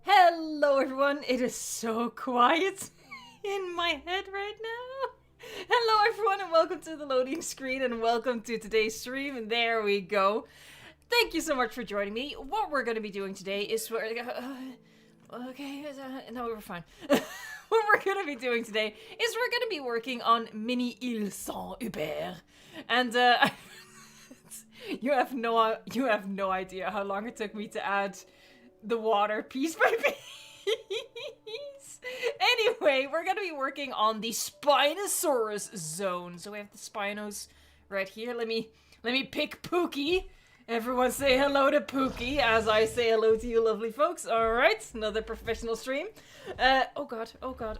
Hello everyone, it is so quiet in my head right now. Hello everyone and welcome to the loading screen and welcome to today's stream, and there we go. Thank you so much for joining me. What we're going to be doing today is we're fine. What we're going to be doing today is we're going to be working on Mini Île Sans Hubert. And you have no idea how long it took me to add the water piece by piece. Anyway, we're gonna be working on the Spinosaurus zone. So we have the Spinos right here. Let me pick Pookie. Everyone say hello to Pookie as I say hello to you lovely folks. Alright, another professional stream. Oh god,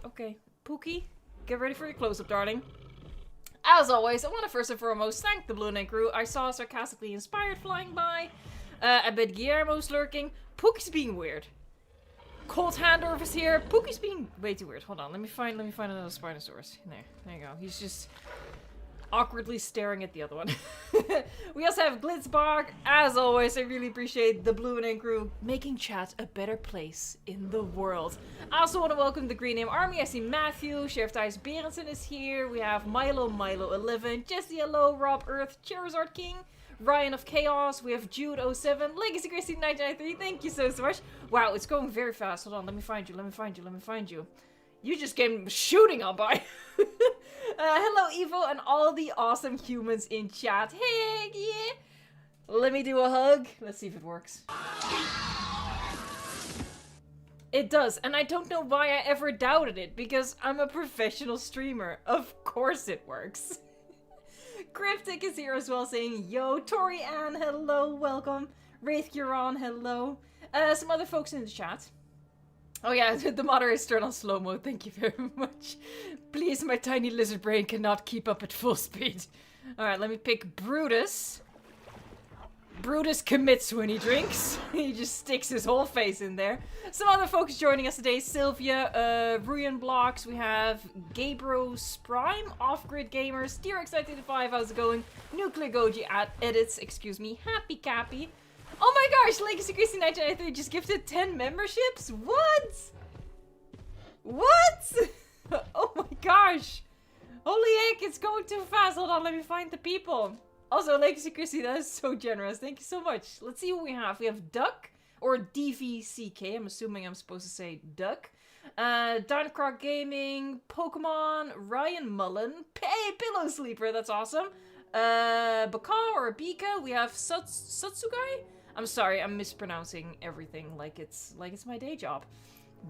okay. Pookie, get ready for your close-up, darling. As always, I want to first and foremost thank the Blue Knight crew. I saw Sarcastically Inspired flying by. I bet Guillermo's lurking. Pookie's being weird. Cold Handorf here. Pookie's being way too weird. Hold on, let me find another Spinosaurus. There you go. He's just awkwardly staring at the other one. We also have Glitzbog. As always, I really appreciate the Blue and crew making chat a better place in the world. I also want to welcome the Green Name Army. I see Matthew, Sheriff Thijs Berendsen is here. We have Milo 11, Jesse Hello, Rob Earth, Charizard King, Ryan of Chaos, we have Jude 07, Legacy Christy 993, thank you so much. Wow, it's going very fast. Hold on, let me find you. You just came shooting on by. Hello Evo and all the awesome humans in chat. Hey, yeah. Let me do a hug. Let's see if it works. It does, and I don't know why I ever doubted it, because I'm a professional streamer. Of course it works. Cryptic is here as well saying, yo, Tori Ann, hello, welcome. Wraith Huron, hello. Some other folks in the chat. Oh yeah, the moderator's turned on slow mode, thank you very much. Please, my tiny lizard brain cannot keep up at full speed. Alright, let me pick Brutus. Brutus commits when he drinks. He just sticks his whole face in there. Some other folks joining us today. Sylvia, Ruyan Blocks. We have Gabros Prime, Off-Grid Gamers, T-Rex985, how's it going? Nuclear Goji at Edits, excuse me. Happy Cappy. Oh my gosh, Legacy Christy 1993 just gifted 10 memberships? What? What? Oh my gosh. Holy heck, it's going too fast. Hold on, let me find the people. Also, Legacy Christy, that is so generous. Thank you so much. Let's see who we have. We have Duck, or DVCK. I'm assuming I'm supposed to say Duck. Dinocroc Gaming, Pokemon, Ryan Mullen, hey, Pillow Sleeper, that's awesome. Baka or Bika. We have Satsugai. I'm sorry, I'm mispronouncing everything like it's my day job.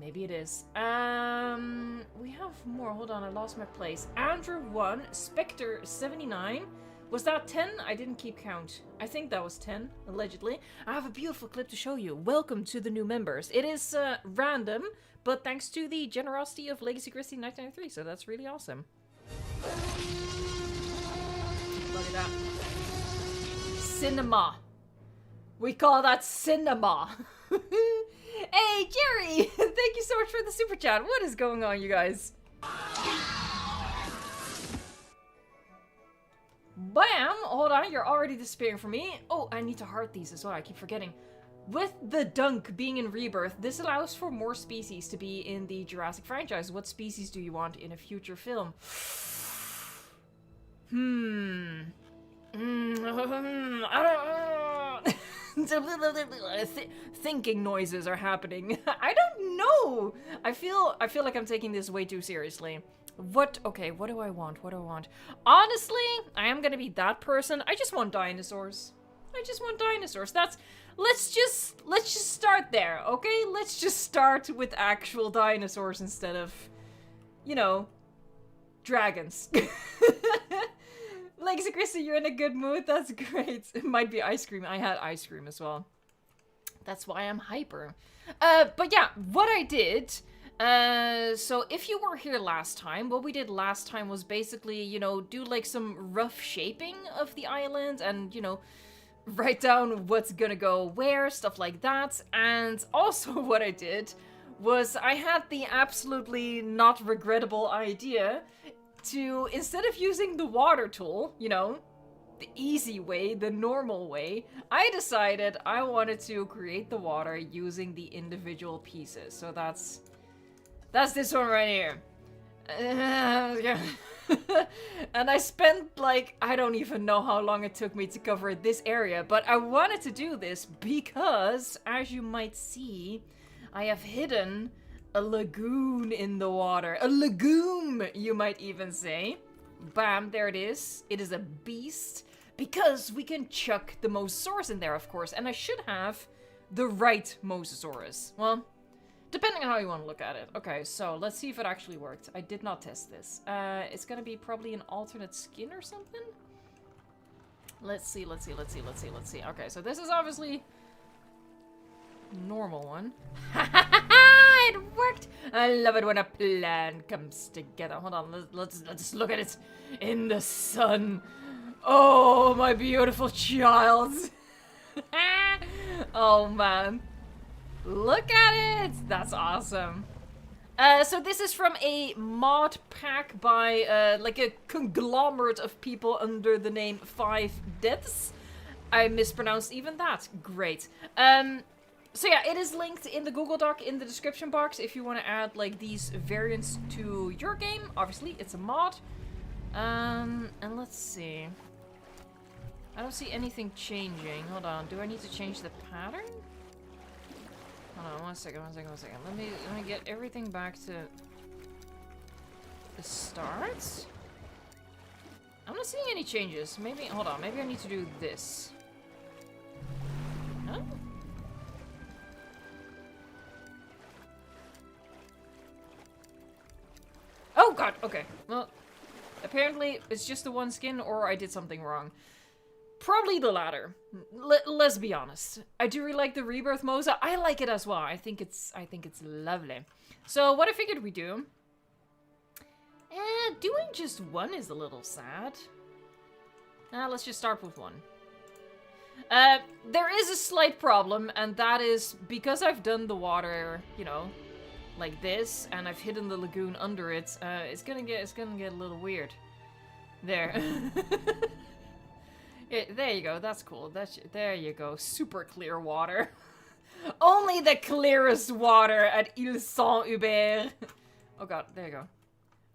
Maybe it is. We have more. Hold on, I lost my place. Andrew 1, Spectre 79. Was that 10? I didn't keep count. I think that was 10, allegedly. I have a beautiful clip to show you. Welcome to the new members. It is random, but thanks to the generosity of Legacy Christy 1993, so that's really awesome. Look at that. Cinema. We call that cinema. Hey, Jerry! Thank you so much for the super chat. What is going on, you guys? Bam! Hold on, you're already disappearing from me. Oh, I need to heart these as well, I keep forgetting. With the dunk being in Rebirth, this allows for more species to be in the Jurassic franchise. What species do you want in a future film? I don't thinking noises are happening. I don't know! I feel like I'm taking this way too seriously. Okay, what do I want? Honestly, I am gonna be that person. I just want dinosaurs. Let's just start there, okay? Let's just start with actual dinosaurs instead of, you know, dragons. Legacy Christy, you're in a good mood? That's great. It might be ice cream. I had ice cream as well. That's why I'm hyper. But yeah, what I did... so if you were here last time, what we did last time was basically, you know, do like some rough shaping of the island and, you know, write down what's gonna go where, stuff like that. And also what I did was I had the absolutely not regrettable idea to, instead of using the water tool, you know, the easy way, the normal way, I decided I wanted to create the water using the individual pieces. So that's this one right here. And I spent like, I don't even know how long it took me to cover this area, but I wanted to do this because, as you might see, I have hidden a lagoon in the water. A lagoon, you might even say. Bam, there it is. It is a beast because we can chuck the Mosasaurus in there, of course, and I should have the right Mosasaurus. Well, depending on how you want to look at it. Okay, so let's see if it actually worked. I did not test this. It's gonna be probably an alternate skin or something. Let's see. Okay, so this is obviously normal one. It worked! I love it when a plan comes together. Hold on, let's look at it in the sun. Oh, my beautiful child. Oh, man. Look at it! That's awesome. So this is from a mod pack by, like a conglomerate of people under the name 5 Deaths. I mispronounced even that. Great. So yeah, it is linked in the Google Doc in the description box if you want to add, like, these variants to your game. Obviously, it's a mod. And let's see. I don't see anything changing. Hold on, do I need to change the pattern? Hold on, one second. Let me get everything back to the start. I'm not seeing any changes. Maybe, hold on, maybe I need to do this. Huh? Oh god, okay. Well, apparently it's just the one skin or I did something wrong. Probably the latter. Let's be honest. I do really like the Rebirth Mosa. I like it as well. I think it's lovely. So what I figured we do, doing just one is a little sad. Let's just start with one. There is a slight problem, and that is because I've done the water, you know, like this, and I've hidden the lagoon under it. It's gonna get a little weird. There. Yeah, there you go. That's cool. There you go. Super clear water. Only the clearest water at Île Saint-Hubert. Oh god, there you go.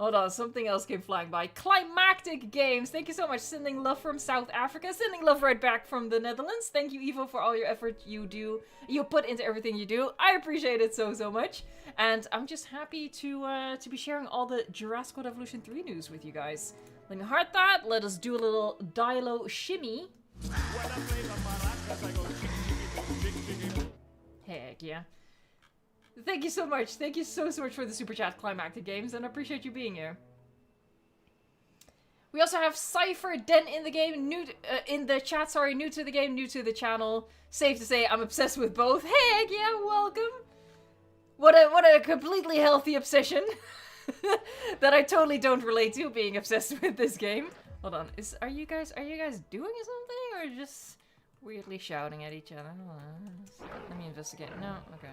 Hold on, something else came flying by. Climactic Games, thank you so much. Sending love from South Africa. Sending love right back from the Netherlands. Thank you, Evo, for all your effort you put into everything you do. I appreciate it so much. And I'm just happy to be sharing all the Jurassic World Evolution 3 news with you guys. Let me heart that. Let us do a little Dilo shimmy. Heck yeah. Thank you so much. Thank you so much for the super chat, Climactic Games, and I appreciate you being here. We also have Cypher Den in the game, in the chat, sorry, new to the game, new to the channel. Safe to say, I'm obsessed with both. Heck yeah, welcome. What a completely healthy obsession that I totally don't relate to, being obsessed with this game. Hold on, are you guys doing something or just weirdly shouting at each other? Hold on. Let me investigate. No, okay.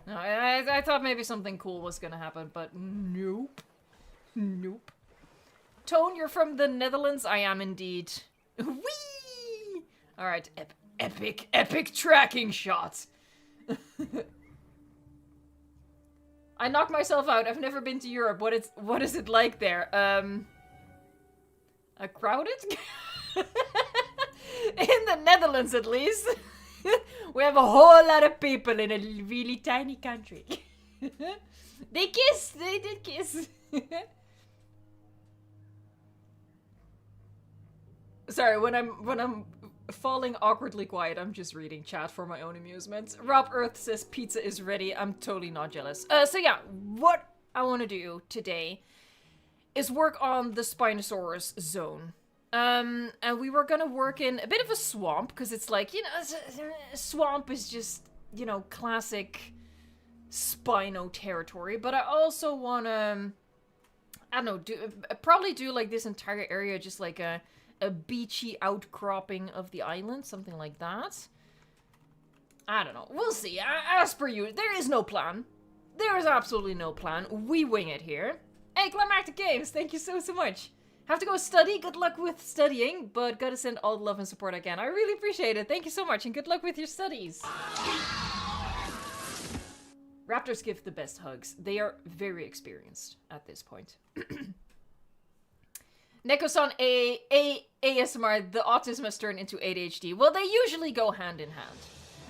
No, I thought maybe something cool was gonna happen, but nope. Nope. Tone, you're from the Netherlands? I am indeed. Whee! Alright, epic tracking shots. I knocked myself out. I've never been to Europe. What is it like there? Crowded? In the Netherlands, at least. We have a whole lot of people in a really tiny country. They kissed. They did kiss. Sorry, when I'm falling awkwardly quiet, I'm just reading chat for my own amusement. Rob Earth says pizza is ready. I'm totally not jealous. So yeah, what I want to do today is work on the Spinosaurus zone. And we were gonna work in a bit of a swamp, because it's like, you know, swamp is just, you know, classic Spino territory. But I also wanna, I don't know, probably do like this entire area just like a beachy outcropping of the island, something like that. I don't know. We'll see. As per you, there is no plan. There is absolutely no plan. We wing it here. Hey, Climactic Games, thank you so much. Have to go study. Good luck with studying, but gotta send all the love and support I can. I really appreciate it. Thank you so much, and good luck with your studies. Raptors give the best hugs. They are very experienced at this point. Neko-san, ASMR, the autism has turned into ADHD. Well, they usually go hand in hand.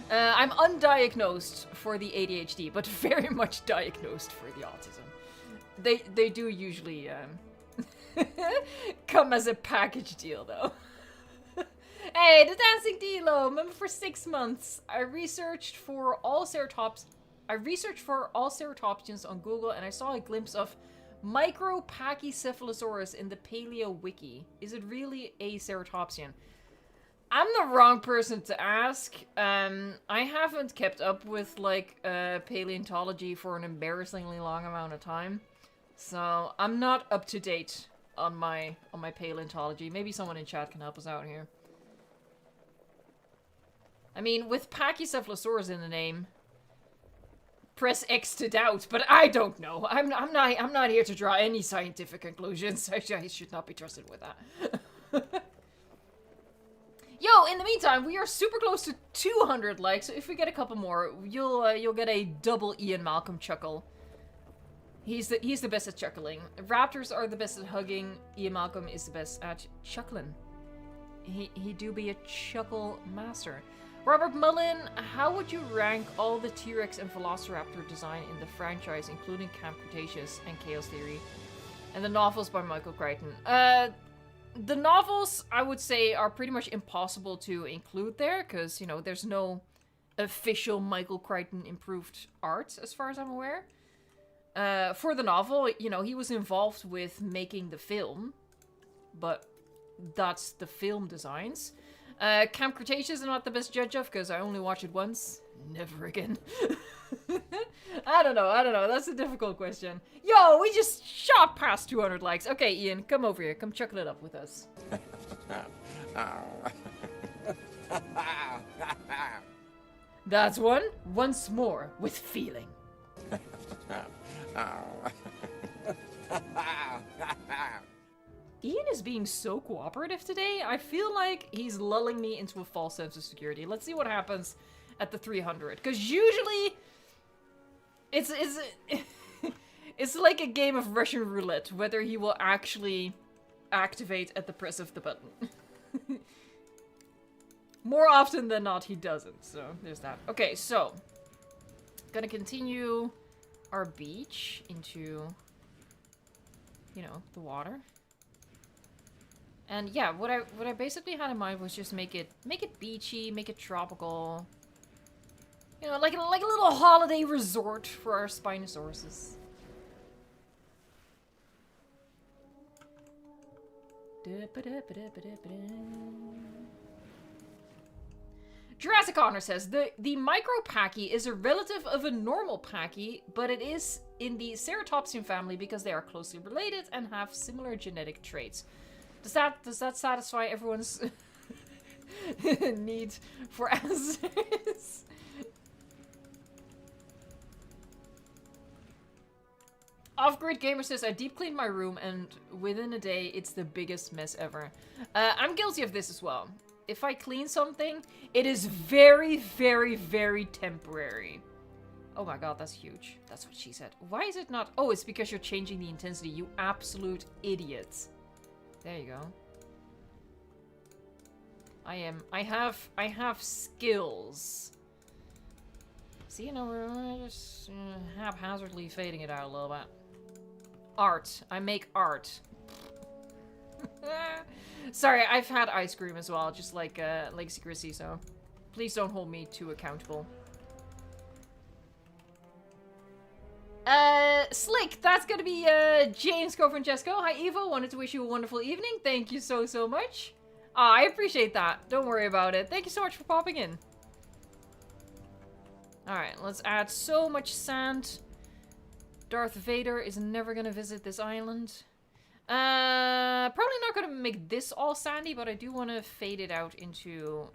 I'm undiagnosed for the ADHD, but very much diagnosed for the autism. They do usually come as a package deal, though. Hey, the dancing Dilo, member for 6 months. I researched for all ceratopsians on Google, and I saw a glimpse of Micropachycephalosaurus in the Paleo Wiki. Is it really a ceratopsian? I'm the wrong person to ask. I haven't kept up with like paleontology for an embarrassingly long amount of time, so I'm not up to date on my paleontology. Maybe someone in chat can help us out here. I mean, with Pachycephalosaurus in the name, press X to doubt, but I don't know. I'm not here to draw any scientific conclusions. I should not be trusted with that. Yo, in the meantime, we are super close to 200 likes, so if we get a couple more, you'll get a double Ian Malcolm chuckle. He's the best at chuckling. Raptors are the best at hugging. Ian Malcolm is the best at chuckling. He do be a chuckle master. Robert Mullen, how would you rank all the T-Rex and Velociraptor design in the franchise, including Camp Cretaceous and Chaos Theory, and the novels by Michael Crichton? The novels, I would say, are pretty much impossible to include there, because, you know, there's no official Michael Crichton improved art, as far as I'm aware. For the novel, you know, he was involved with making the film, but that's the film designs. Camp Cretaceous I'm not the best judge of, because I only watched it once. Never again. I don't know. That's a difficult question. Yo, we just shot past 200 likes. Okay, Ian, come over here. Come chuckle it up with us. That's one. Once more, with feeling. Ian is being so cooperative today. I feel like he's lulling me into a false sense of security. Let's see what happens at the 300. Because usually, it's like a game of Russian roulette, whether he will actually activate at the press of the button. More often than not, he doesn't. So, there's that. Okay, so. Gonna continue our beach into, you know, the water. And yeah, what I basically had in mind was just make it beachy, make it tropical. You know, like a little holiday resort for our Spinosauruses. Jurassic Honor says, the Micropachy is a relative of a normal pachy, but it is in the ceratopsian family because they are closely related and have similar genetic traits. Does that satisfy everyone's need for answers? Off-Grid Gamer says, I deep cleaned my room and within a day it's the biggest mess ever. I'm guilty of this as well. If I clean something, it is very, very, very temporary. Oh my god, that's huge. That's what she said. Why is it not? Oh, it's because you're changing the intensity, you absolute idiot. There you go. I have skills. See, you know, we're just haphazardly fading it out a little bit. Art. I make art. Sorry, I've had ice cream as well, just like Legacy Chrissy, so please don't hold me too accountable. Slick, that's gonna be James Cofrancesco. Hi Evo, wanted to wish you a wonderful evening. Thank you so much. I appreciate that. Don't worry about it. Thank you so much for popping in. Alright, let's add so much sand. Darth Vader is never gonna visit this island. Probably not gonna make this all sandy, but I do want to fade it out into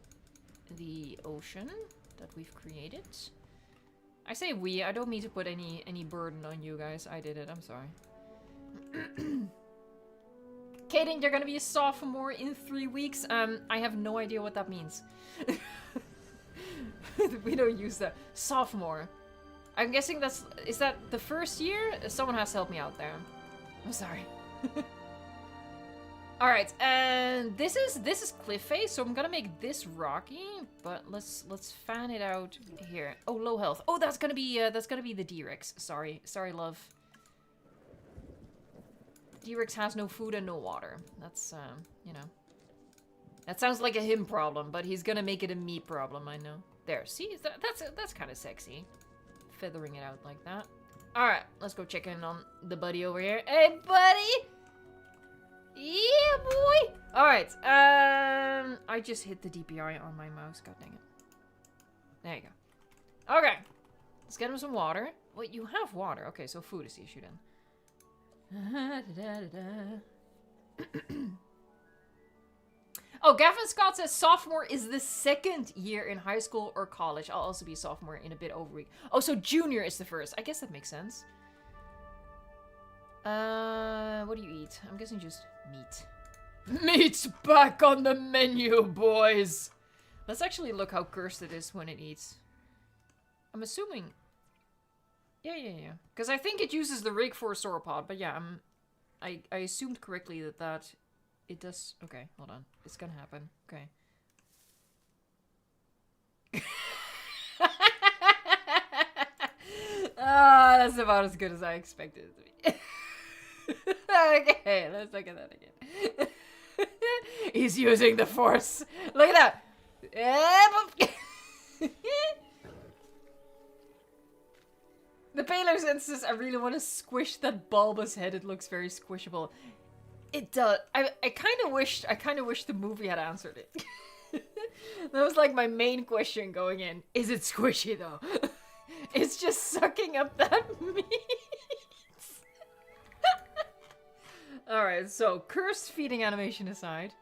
the ocean that we've created. I say we, I don't mean to put any burden on you guys. I did it, I'm sorry. Kaden, you're gonna be a sophomore in 3 weeks. I have no idea what that means. We don't use that. Sophomore. I'm guessing is that the first year? Someone has to help me out there. I'm sorry. Alright, and this is cliff face, so I'm gonna make this rocky, but let's fan it out here. Oh, low health. Oh, that's gonna be the D-Rex. Sorry, love. D-Rex has no food and no water. That's you know. That sounds like a him problem, but he's gonna make it a me problem, I know. There, see? That's kind of sexy. Feathering it out like that. Alright, let's go check in on the buddy over here. Hey, buddy! Yeah, boy! Alright, I just hit the DPI on my mouse. God dang it. There you go. Okay. Let's get him some water. Wait, you have water. Okay, so food is the issue then. Oh, Gavin Scott says sophomore is the second year in high school or college. I'll also be a sophomore in a bit over a week. Oh, so junior is the first. I guess that makes sense. What do you eat? I'm guessing just meat. Meat's back on the menu, boys! Let's actually look how cursed it is when it eats. I'm assuming... Yeah. Because I think it uses the rig for a sauropod, but yeah, I assumed correctly that it does... Okay, hold on. It's gonna happen. Okay. That's about as good as I expected it to be. Okay, let's look at that again. He's using the force. Look at that. The Baylor's instance, I really want to squish that bulbous head. It looks very squishable. It does. I kind of wish the movie had answered it. That was like my main question going in. Is it squishy though? It's just sucking up that meat. Alright, so cursed feeding animation aside.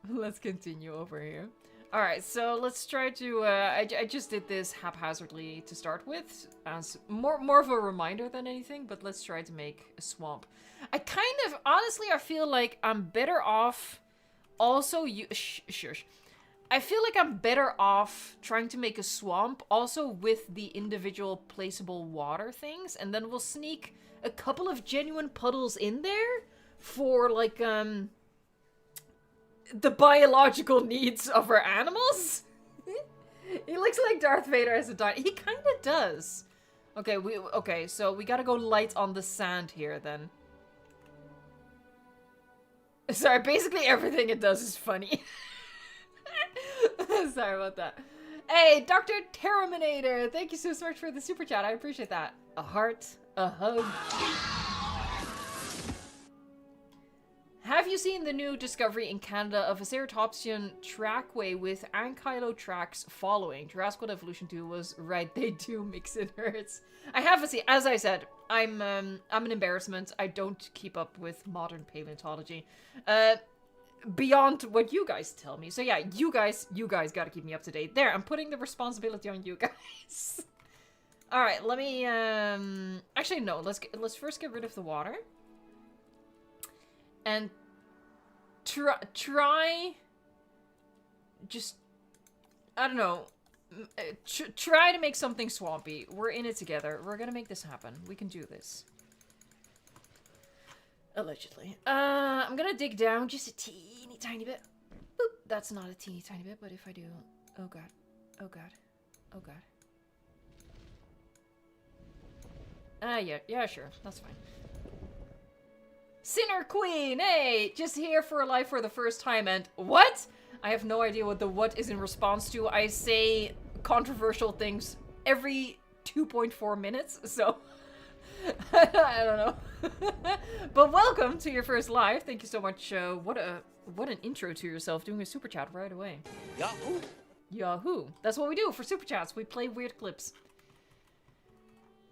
Let's continue over here. Alright, so let's try to, I just did this haphazardly to start with, as more of a reminder than anything, but let's try to make a swamp. I kind of, honestly, I feel like I'm better off also, shush. I feel like I'm better off trying to make a swamp also with the individual placeable water things, and then we'll sneak a couple of genuine puddles in there for, like, the biological needs of our animals. He looks like Darth Vader as a dinosaur. He kind of does. Okay, so we gotta go light on the sand here, then. Sorry, basically everything it does is funny. Sorry about that. Hey, Dr. Terminator, thank you so much for the super chat. I appreciate that. A heart, a hug. Have you seen the new discovery in Canada of a ceratopsian trackway with ankylo tracks following? Jurassic World Evolution 2 was right. They do mix in herds. I haven't seen. As I said, I'm an embarrassment. I don't keep up with modern paleontology. Beyond what you guys tell me. So yeah, you guys gotta keep me up to date. There, I'm putting the responsibility on you guys. All right, let me. Actually, no. Let's first get rid of the water. And try, just, I don't know, try to make something swampy. We're in it together. We're gonna make this happen. We can do this. Allegedly. I'm gonna dig down just a teeny tiny bit. Boop. That's not a teeny tiny bit, but if I do, oh god, oh god, oh god. Yeah, sure, that's fine. Sinner Queen, hey! Just here for a live for the first time, and what? I have no idea what the what is in response to. I say controversial things every 2.4 minutes, so I don't know. But welcome to your first live. Thank you so much. What an intro to yourself, doing a super chat right away. Yahoo! Yahoo! That's what we do for super chats. We play weird clips.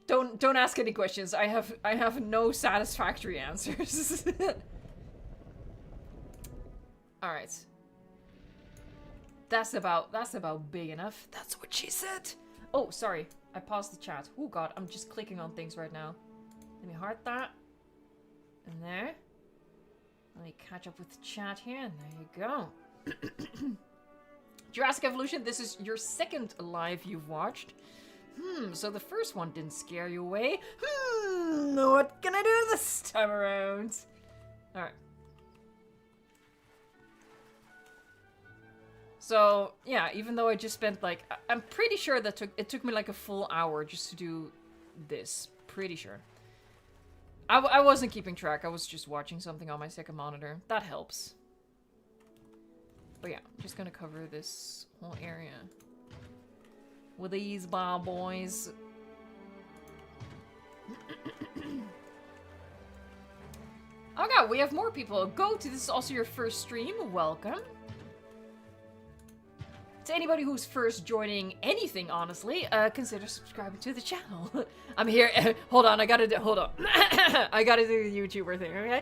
Don't ask any questions. I have no satisfactory answers. All right. That's about big enough. That's what she said. Oh, sorry. I paused the chat. Oh god, I'm just clicking on things right now. Let me heart that. And there. Let me catch up with the chat here, and there you go. Jurassic Evolution, this is your second live you've watched. So the first one didn't scare you away. What can I do this time around? Alright. So, yeah, even though I just spent like... I'm pretty sure that it took me like a full hour just to do this. Pretty sure. I wasn't keeping track. I was just watching something on my second monitor. That helps. But yeah, I'm just gonna cover this whole area with these bad boys. Oh god, we have more people. Go to this is also your first stream. Welcome. To anybody who's first joining anything, honestly, consider subscribing to the channel. I'm here. Hold on, I gotta do the YouTuber thing, okay?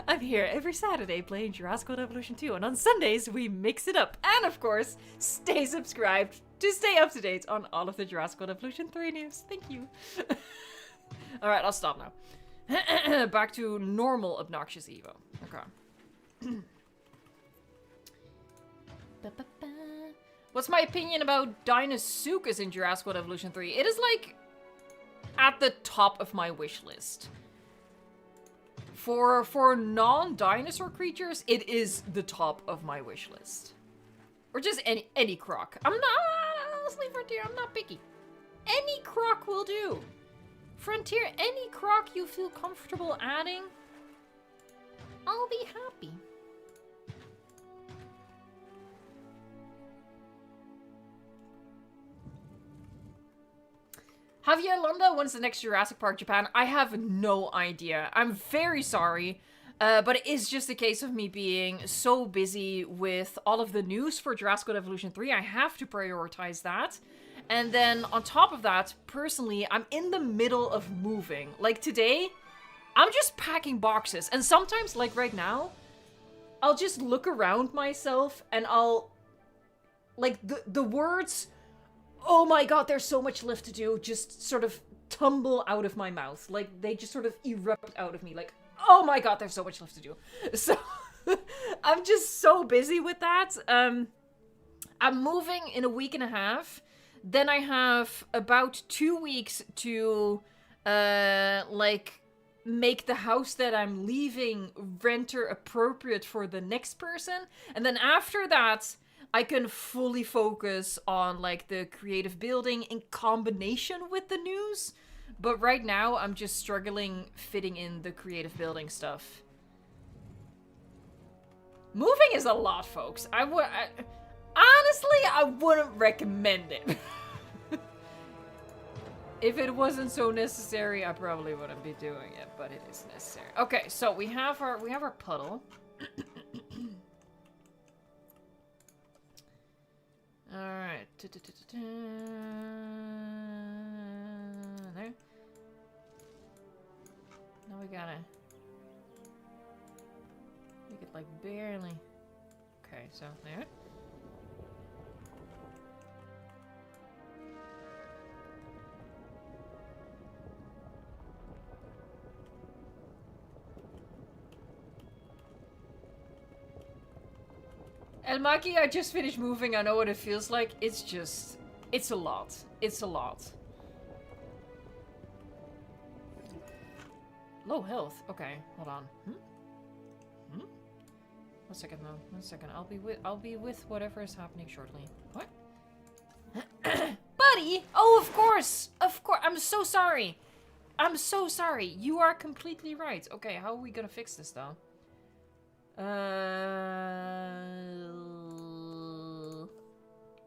I'm here every Saturday playing Jurassic World Evolution 2, and on Sundays we mix it up. And of course, stay subscribed to stay up to date on all of the Jurassic World Evolution 3 news. Thank you. Alright, I'll stop now. Back to normal obnoxious Evo. Okay. What's my opinion about Deinosuchus in Jurassic World Evolution 3? It is like at the top of my wish list. For non-dinosaur creatures, it is the top of my wish list. Or just any croc. I'm not, honestly, Frontier, I'm not picky. Any croc will do. Frontier, any croc you feel comfortable adding, I'll be happy. Javier Londa, when's the next Jurassic Park Japan? I have no idea. I'm very sorry, but it is just a case of me being so busy with all of the news for Jurassic World Evolution 3. I have to prioritize that. And then on top of that, personally, I'm in the middle of moving. Like today, I'm just packing boxes. And sometimes, like right now, I'll just look around myself and I'll... Like, the words... Oh my god, there's so much left to do, just sort of tumble out of my mouth. Like, they just sort of erupt out of me. Like, oh my god, there's so much left to do. So, I'm just so busy with that. I'm moving in a week and a half. Then I have about 2 weeks to, like, make the house that I'm leaving renter appropriate for the next person. And then after that... I can fully focus on, like, the creative building in combination with the news. But right now, I'm just struggling fitting in the creative building stuff. Moving is a lot, folks. Honestly, I wouldn't recommend it. If it wasn't so necessary, I probably wouldn't be doing it, but it is necessary. Okay, so we have our puddle. Alright. There. Now we gotta... make it like barely... Okay, so there. Elmaki, I just finished moving. I know what it feels like. It's just... It's a lot. It's a lot. Low health. Okay, hold on. 1 second though. 1 second. I'll be with whatever is happening shortly. What? Buddy! Oh, of course! Of course! I'm so sorry! I'm so sorry! You are completely right. Okay, how are we gonna fix this though?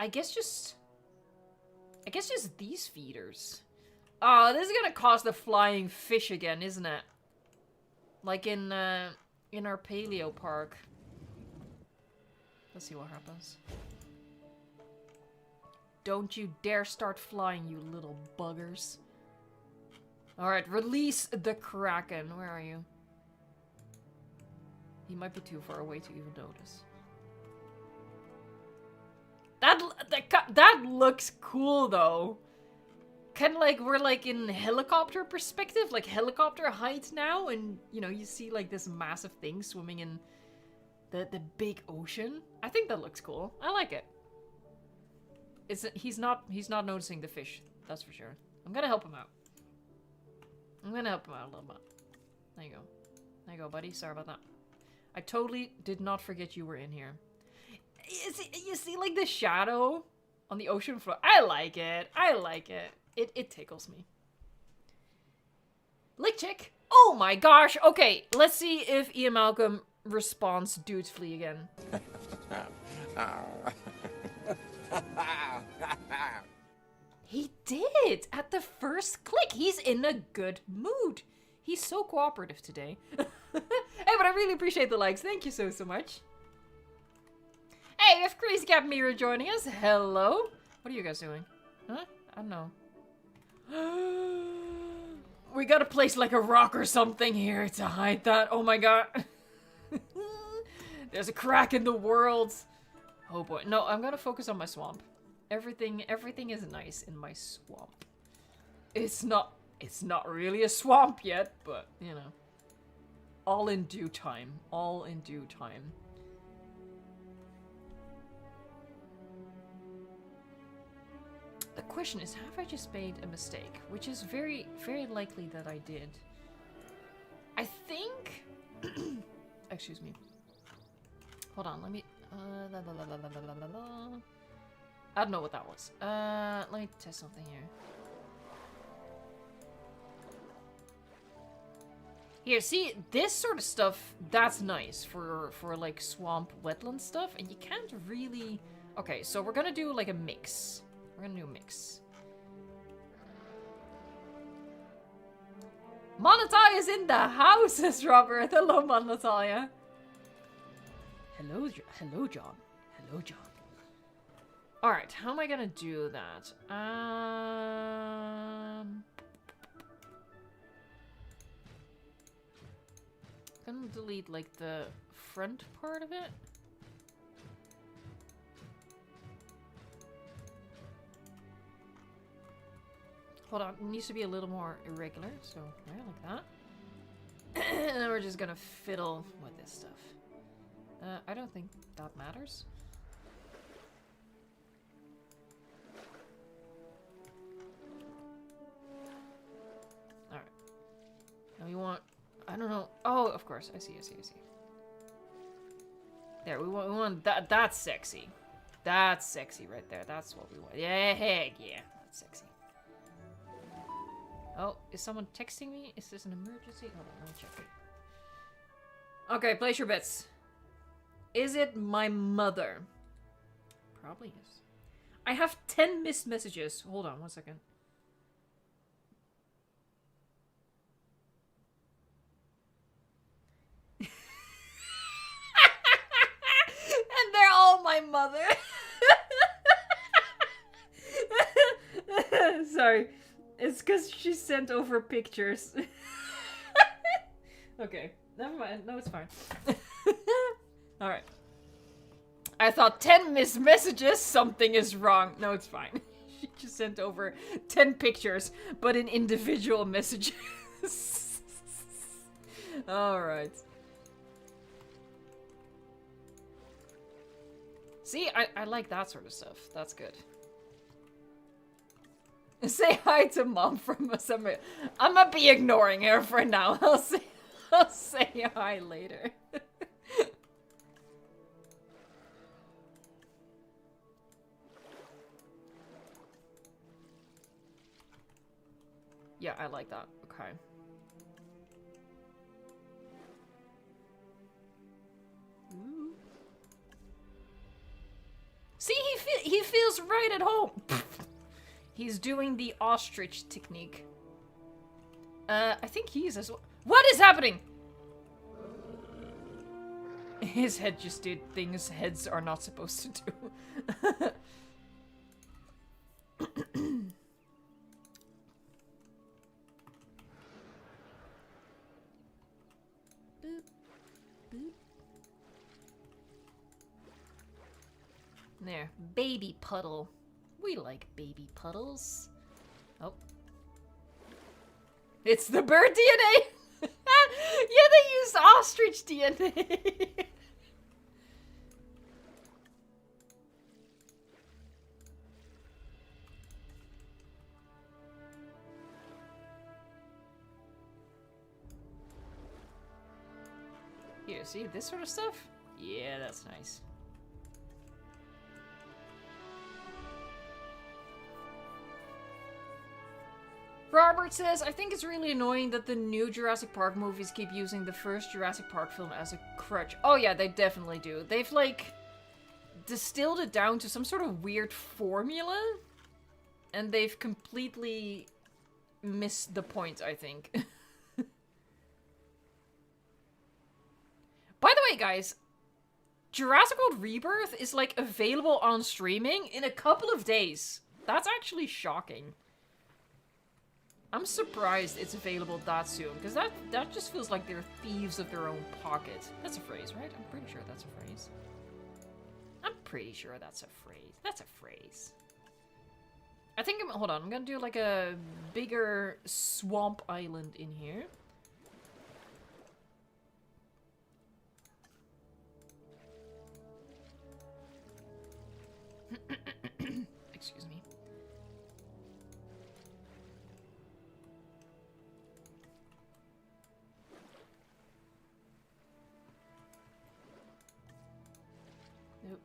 I guess just these feeders. Oh, this is gonna cost the flying fish again, isn't it? Like in our paleo park. Let's see what happens. Don't you dare start flying, you little buggers. Alright, release the Kraken. Where are you? He might be too far away to even notice. That looks cool, though. kind of like we're like in helicopter perspective, like helicopter height now, and you know, you see like this massive thing swimming in the big ocean. I think that looks cool. I like it. He's not noticing the fish, that's for sure. I'm gonna help him out. I'm gonna help him out a little bit. There you go. There you go, buddy. Sorry about that. I totally did not forget you were in here. You see like the shadow on the ocean floor? I like it. I like it. It tickles me. Lick chick. Oh my gosh. Okay, let's see if Ian Malcolm responds dutifully again. He did! At the first click! He's in a good mood. He's so cooperative today. Hey, but I really appreciate the likes. Thank you so much. Hey, we have Crazy Cat Mira joining us. Hello. What are you guys doing? Huh? I don't know. We gotta place like a rock or something here to hide that. Oh my god. There's a crack in the world. Oh boy. No, I'm gonna focus on my swamp. Everything is nice in my swamp. It's not really a swamp yet, but you know. All in due time. All in due time. The question is, have I just made a mistake? Which is very, very likely that I did. I think... Excuse me. Hold on, let me... I don't know what that was. Let me test something here. Here, see, this sort of stuff, that's nice for like swamp wetland stuff, and you can't really... Okay, so we're gonna do like a mix. We're gonna do a mix. Monatai is in the house, says Robert. Hello, Monatai. Hello, John. Hello, John. Alright, how am I gonna do that? Gonna delete, like, the front part of it. Hold on, it needs to be a little more irregular, so yeah, like that. And then we're just gonna fiddle with this stuff. I don't think that matters. Alright. Now we want... I don't know. Oh, of course. I see. There, we want that. That's sexy. That's sexy right there. That's what we want. Yeah, heck yeah. That's sexy. Oh, is someone texting me? Is this an emergency? Hold on, let me check it. Okay, place your bets. Is it my mother? Probably is. I have 10 missed messages. Hold on, 1 second. And they're all my mother. Sorry. It's because she sent over pictures. Okay, never mind. No, it's fine. Alright. I thought 10 missed messages, something is wrong. No, it's fine. She just sent over 10 pictures, but in individual messages. Alright. See, I like that sort of stuff. That's good. Say hi to Mom from Mosasaurus. I'm gonna be ignoring her for now. I'll say hi later. Yeah, I like that. Okay. Ooh. See, he feels right at home. He's doing the ostrich technique. I think he's as well. What is happening? His head just did things heads are not supposed to do. Boop, boop. There, baby puddle. We like baby puddles. Oh. It's the bird DNA! Yeah, they used ostrich DNA! Here, see this sort of stuff? Yeah, that's nice. Robert says, I think it's really annoying that the new Jurassic Park movies keep using the first Jurassic Park film as a crutch. Oh yeah, they definitely do. They've, like, distilled it down to some sort of weird formula, and they've completely missed the point, I think. By the way, guys, Jurassic World Rebirth is, like, available on streaming in a couple of days. That's actually shocking. I'm surprised it's available that soon, because that just feels like they're thieves of their own pocket. That's a phrase, right? I'm pretty sure that's a phrase. I'm pretty sure that's a phrase. That's a phrase. I think hold on, I'm gonna do like a bigger swamp island in here. Excuse me. Nope.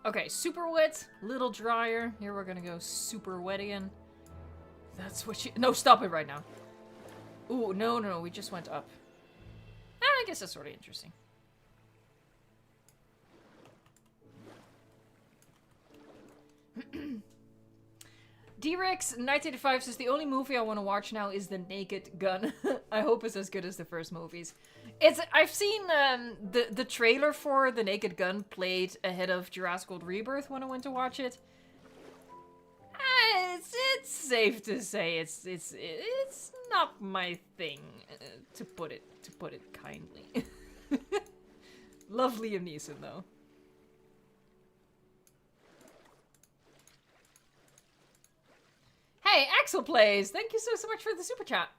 Okay, super wet, little drier. Here we're gonna go super wet again. That's what you— no, stop it right now. Ooh, no, we just went up. I guess that's sort of interesting. D-Rex 1985 says the only movie I want to watch now is The Naked Gun. I hope it's as good as the first movies. I've seen the trailer for The Naked Gun played ahead of Jurassic World Rebirth when I went to watch it. It's safe to say it's not my thing, to put it kindly. Love Liam Neeson though. Hey, Axel Plays! Thank you so much for the super chat.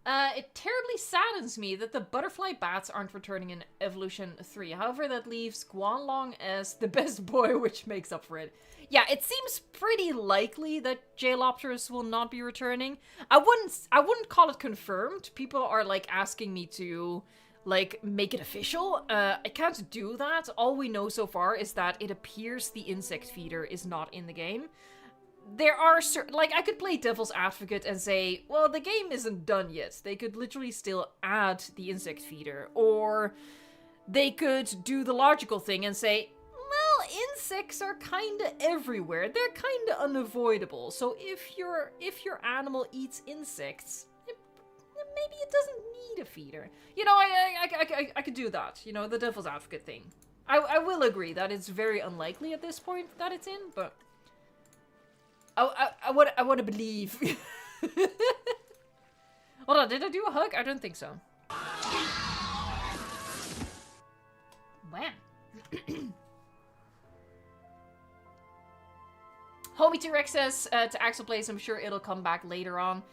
It terribly saddens me that the butterfly bats aren't returning in Evolution 3. However, that leaves Guanlong as the best boy, which makes up for it. Yeah, it seems pretty likely that Jailopterus will not be returning. I wouldn't call it confirmed. People are, like, asking me to, like, make it official. I can't do that. All we know so far is that it appears the insect feeder is not in the game. There are like, I could play devil's advocate and say, well, the game isn't done yet. They could literally still add the insect feeder. Or they could do the logical thing and say, well, insects are kinda everywhere. They're kinda unavoidable. So if your animal eats insects, maybe it doesn't need a feeder. You know, I could do that. You know, the devil's advocate thing. I will agree that it's very unlikely at this point that it's in, but I want to believe. Hold on, did I do a hug? I don't think so. Wham. Homie T-Rex says to Axel Plays, I'm sure it'll come back later on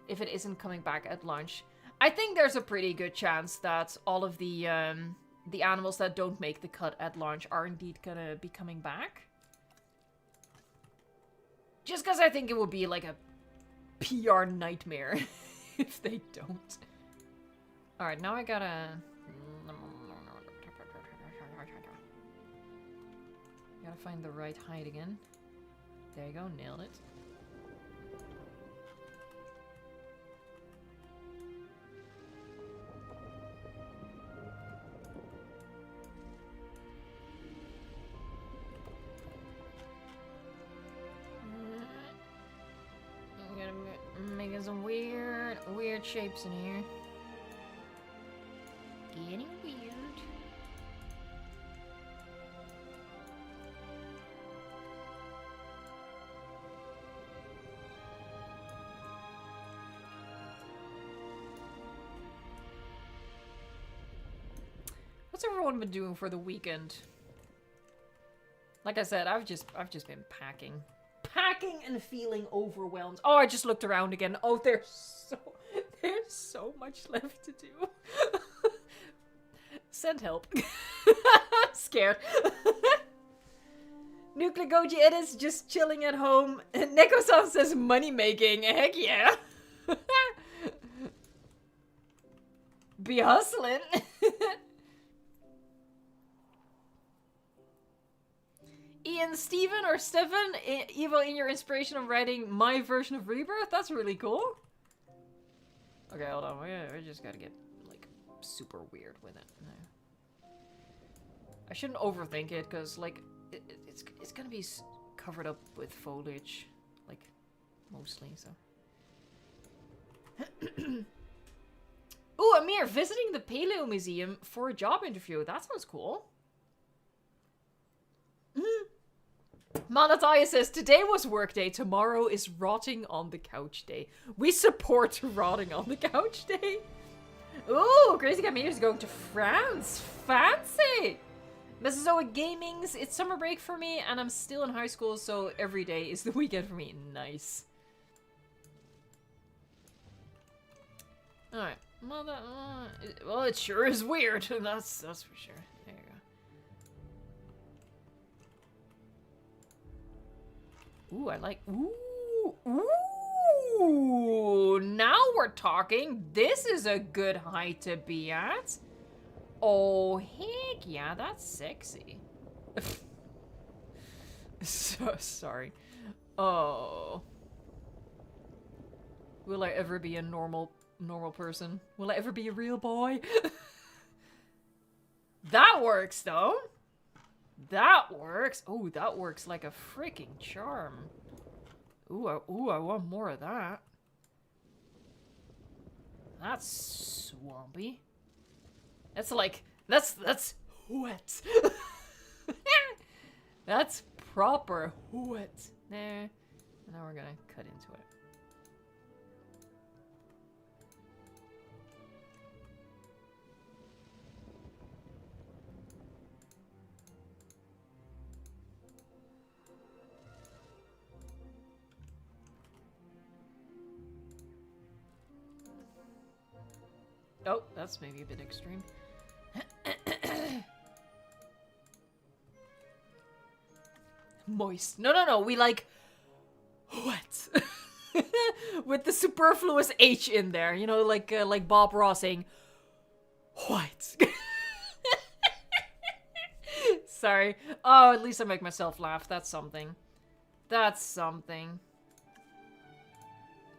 if it isn't coming back at launch. I think there's a pretty good chance that all of the animals that don't make the cut at launch are indeed gonna be coming back. Just because I think it would be like a PR nightmare if they don't. Alright, now I gotta find the right height again. There you go, nailed it. Making some weird shapes in here. Getting weird. What's everyone been doing for the weekend? Like I said, I've just been packing. Packing and feeling overwhelmed. Oh, I just looked around again. Oh, there's so much left to do. Send help. I'm scared. Nuclear Goji edits just chilling at home. Neko-san says money making. Heck yeah. Be hustling. Ian, Steven, or Stefan, Evo, in your inspiration of writing my version of Rebirth? That's really cool. Okay, hold on. We just gotta get, like, super weird with it. No. I shouldn't overthink it, because, like, it's gonna be covered up with foliage. Like, mostly, so. Ooh, Amir, visiting the Paleo Museum for a job interview. That sounds cool. Manataya says, today was work day, tomorrow is rotting on the couch day. We support rotting on the couch day. Ooh, Crazy Cat Meter is going to France. Fancy! Mesozoic Gaming's, it's summer break for me, and I'm still in high school, so every day is the weekend for me. Nice. Alright. Well, it sure is weird. That's for sure. There you go. Ooh, I like... Ooh! Now we're talking. This is a good height to be at. Oh, heck yeah, that's sexy. So sorry. Oh. Will I ever be a normal person? Will I ever be a real boy? That works, though. That works. Oh, that works like a freaking charm. Ooh, I want more of that. That's swampy. That's like, that's wet. That's proper wet. There. Now we're gonna cut into it. Oh, that's maybe a bit extreme. Moist. No. We like wet. With the superfluous H in there. You know, like Bob Ross saying white. Sorry. Oh, at least I make myself laugh. That's something. That's something.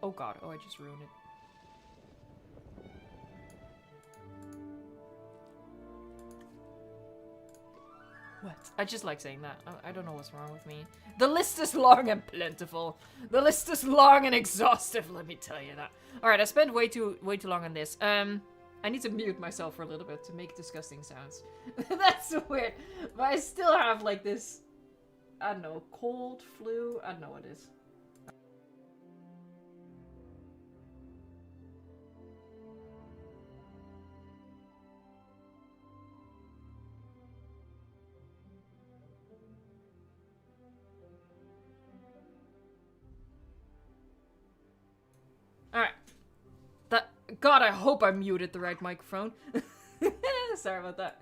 Oh god. Oh, I just ruined it. What? I just like saying that. I don't know what's wrong with me. The list is long and plentiful. The list is long and exhaustive, let me tell you that. Alright, I spent way too long on this. I need to mute myself for a little bit to make disgusting sounds. That's so weird. But I still have like this, I don't know, cold, flu, I don't know what it is. Alright. God, I hope I muted the right microphone. Sorry about that.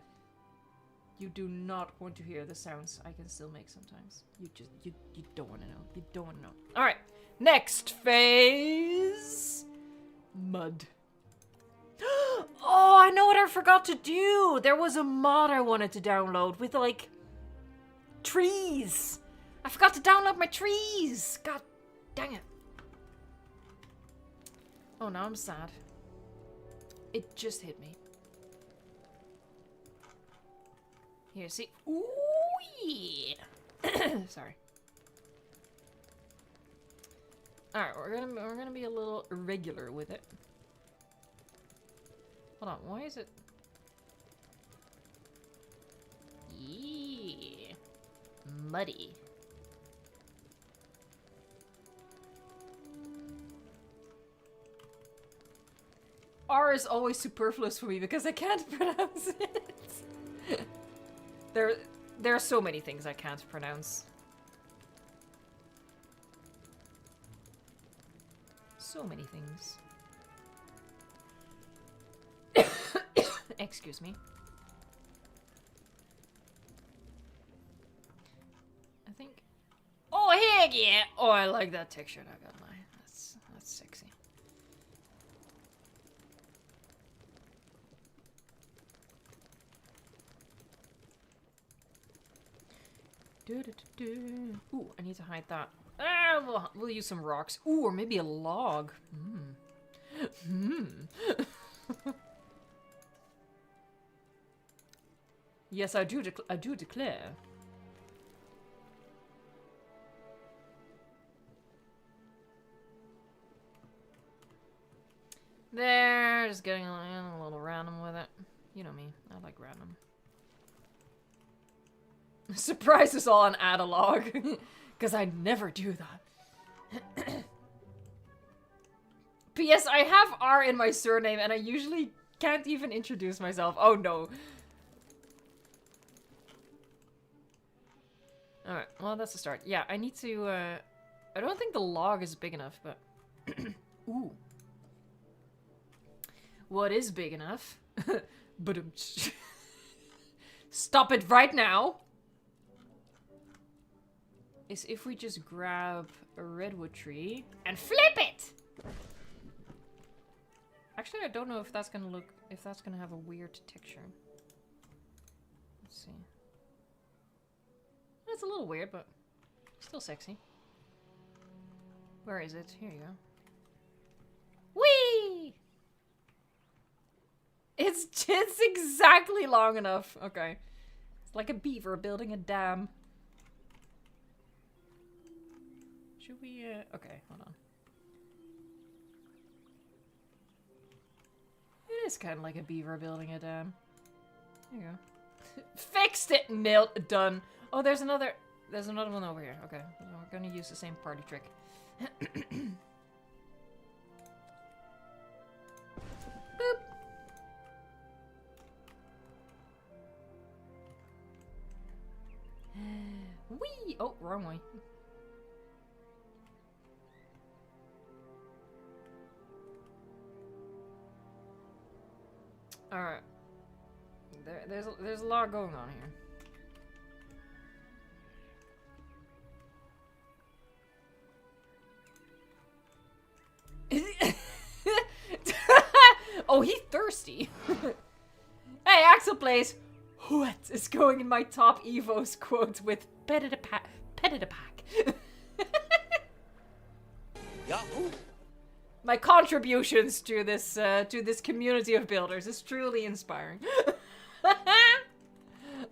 You do not want to hear the sounds I can still make sometimes. You don't want to know. You don't want to know. Alright. Next phase. Mud. Oh, I know what I forgot to do. There was a mod I wanted to download with, like, trees. I forgot to download my trees. God dang it. Oh, now I'm sad. It just hit me. Here, see? Ooh, yeah. Sorry. Alright, we're gonna be a little irregular with it. Hold on, why is it? Yeah. Muddy. R is always superfluous for me because I can't pronounce it. There are so many things I can't pronounce. So many things. Excuse me. I think... Oh, heck yeah! Oh, I like that texture, not gonna lie. That's sexy. Ooh, I need to hide that. Ah, we'll use some rocks. Ooh, or maybe a log. Yes, I do declare. There, just getting a little random with it. You know me, I like random. Surprise us all and add a log. Because I never do that. P.S. I have R in my surname and I usually can't even introduce myself. Oh no. Alright, well that's a start. Yeah, I need to, I don't think the log is big enough, but... Ooh. What is big enough? But stop it right now! Is if we just grab a redwood tree and flip it! Actually, I don't know if that's gonna look, if that's gonna have a weird texture. Let's see. It's a little weird, but still sexy. Where is it? Here you go. Whee! It's exactly long enough. Okay. It's like a beaver building a dam. Should we, okay, hold on. It is kind of like a beaver building a dam. There you go. Fixed it! Nailed. Done. Oh, there's another one over here. Okay, we're gonna use the same party trick. Boop. Whee! Oh, wrong way. Alright. There's a lot going on here. Oh, he's thirsty. Hey, Axel plays. What is going in my top Evos quote with petted a pack? Yahoo! My contributions to this community of builders is truly inspiring.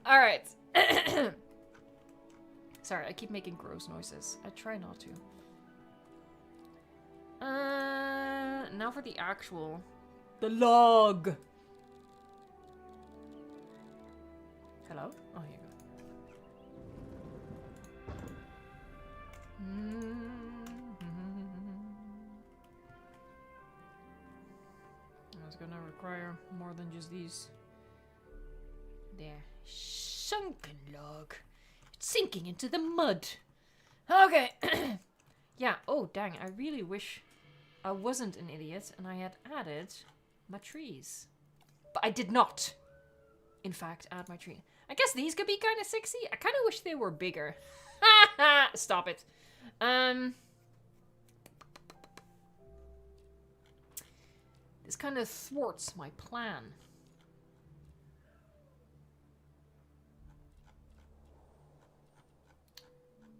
All right. Sorry, I keep making gross noises. I try not to. Now for the the log. Hello? Oh, here you go. It's gonna require more than just these. There. Sunken log. It's sinking into the mud. Okay. Yeah, oh dang, I really wish I wasn't an idiot and I had added my trees. But I did not, in fact, add my tree. I guess these could be kind of sexy. I kind of wish they were bigger. Stop it. This kind of thwarts my plan.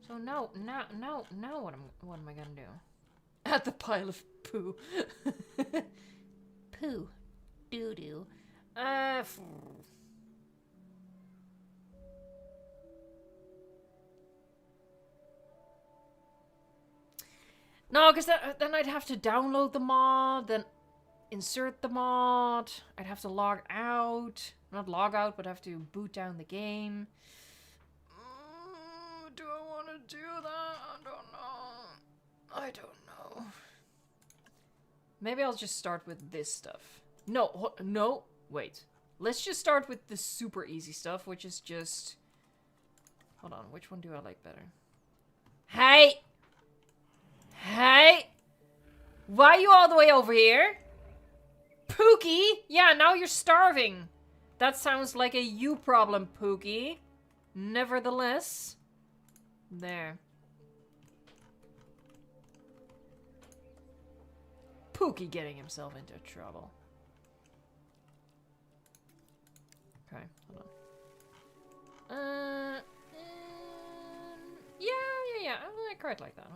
So now what am I gonna do? At the pile of poo. Poo. Doo-doo. No, because then I'd have to download the mod, then insert the mod. I'd have to log out. Not log out, but have to boot down the game. Do I want to do that? I don't know. Maybe I'll just start with this stuff. No, wait. Let's just start with the super easy stuff, which is just Hold on, which one do I like better? Hey! Hey! Why are you all the way over here? Pookie! Yeah, now you're starving. That sounds like a you problem, Pookie. Nevertheless. There. Pookie getting himself into trouble. Okay, hold on. Yeah. I quite like that.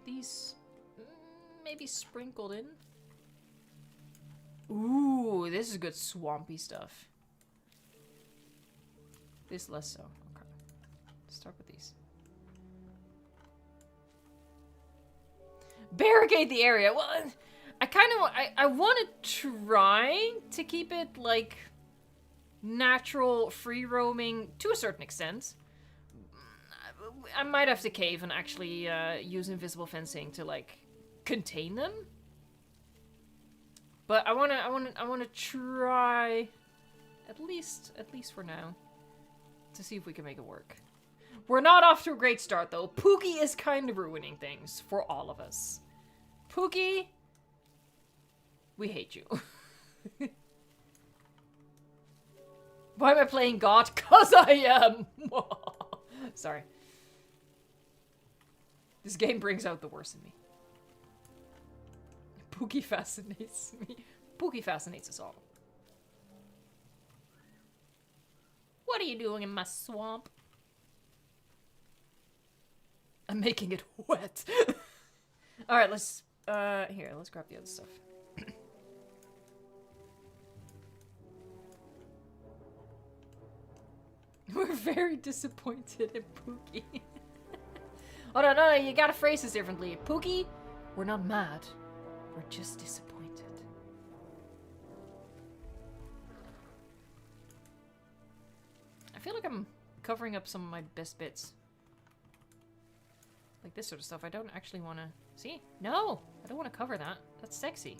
These maybe sprinkled in. Ooh, this is good swampy stuff. This less so. Okay. Let's start with these. Barricade the area. Well, I want to try to keep it like natural, free roaming to a certain extent. I might have to cave and actually use invisible fencing to like contain them. But I wanna try at least for now to see if we can make it work. We're not off to a great start though. Pookie is kind of ruining things for all of us. Pookie, we hate you. Why am I playing God? 'Cause I am. Sorry. This game brings out the worst in me. Pookie fascinates me. Pookie fascinates us all. What are you doing in my swamp? I'm making it wet. Alright, let's let's grab the other stuff. We're very disappointed in Pookie. Oh no, you gotta phrase this differently. Pookie, we're not mad. We're just disappointed. I feel like I'm covering up some of my best bits. Like this sort of stuff. I don't actually want to... See? No! I don't want to cover that. That's sexy.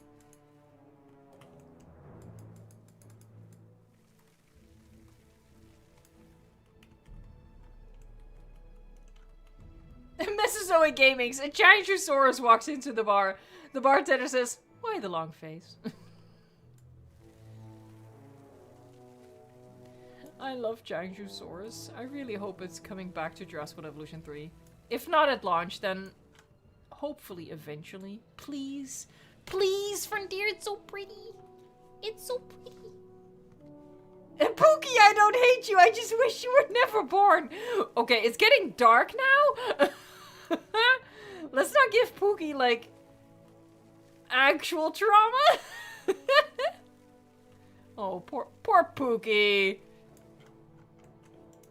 Mesozoic Gamings. A Gigantosaurus walks into the bar. The bartender says, "Why the long face?" I love Gigantosaurus. I really hope it's coming back to Jurassic World Evolution 3. If not at launch, then hopefully eventually. Please. Please, Frontier, it's so pretty. It's so pretty. And Pookie, I don't hate you. I just wish you were never born. Okay, it's getting dark now. Let's not give Pookie, like, actual trauma. Oh, poor Pookie.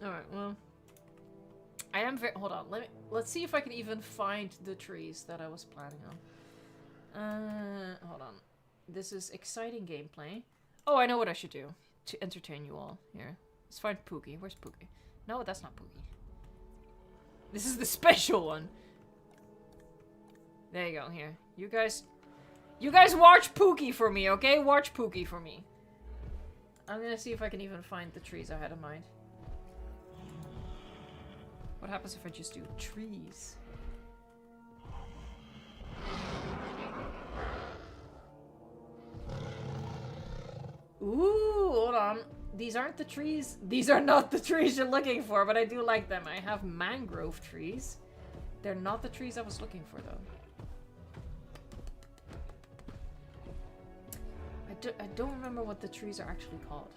Alright, well. I am very... Hold on, let's see if I can even find the trees that I was planning on. Hold on. This is exciting gameplay. Oh, I know what I should do to entertain you all. Here. Let's find Pookie. Where's Pookie? No, that's not Pookie. This is the special one. There you go, here. You guys watch Pookie for me, okay? Watch Pookie for me. I'm gonna see if I can even find the trees I had in mind. What happens if I just do trees? Ooh, hold on. These aren't the trees. These are not the trees you're looking for, but I do like them. I have mangrove trees. They're not the trees I was looking for, though. I don't remember what the trees are actually called.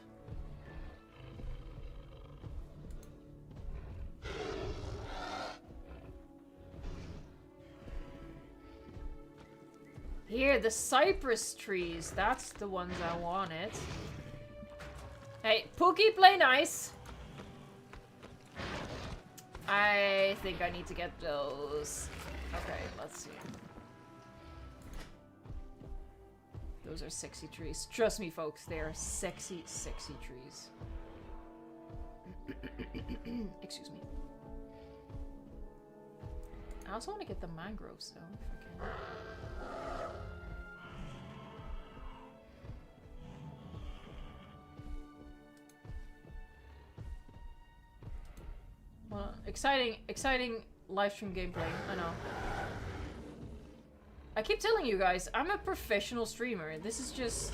Here, the cypress trees. That's the ones I wanted. Hey, Pookie, play nice. I think I need to get those. Okay, let's see. Those are sexy trees. Trust me, folks, they are sexy, sexy trees. Excuse me. I also want to get the mangroves, though, if I can. Exciting live stream gameplay. I know. I keep telling you guys, I'm a professional streamer. This is just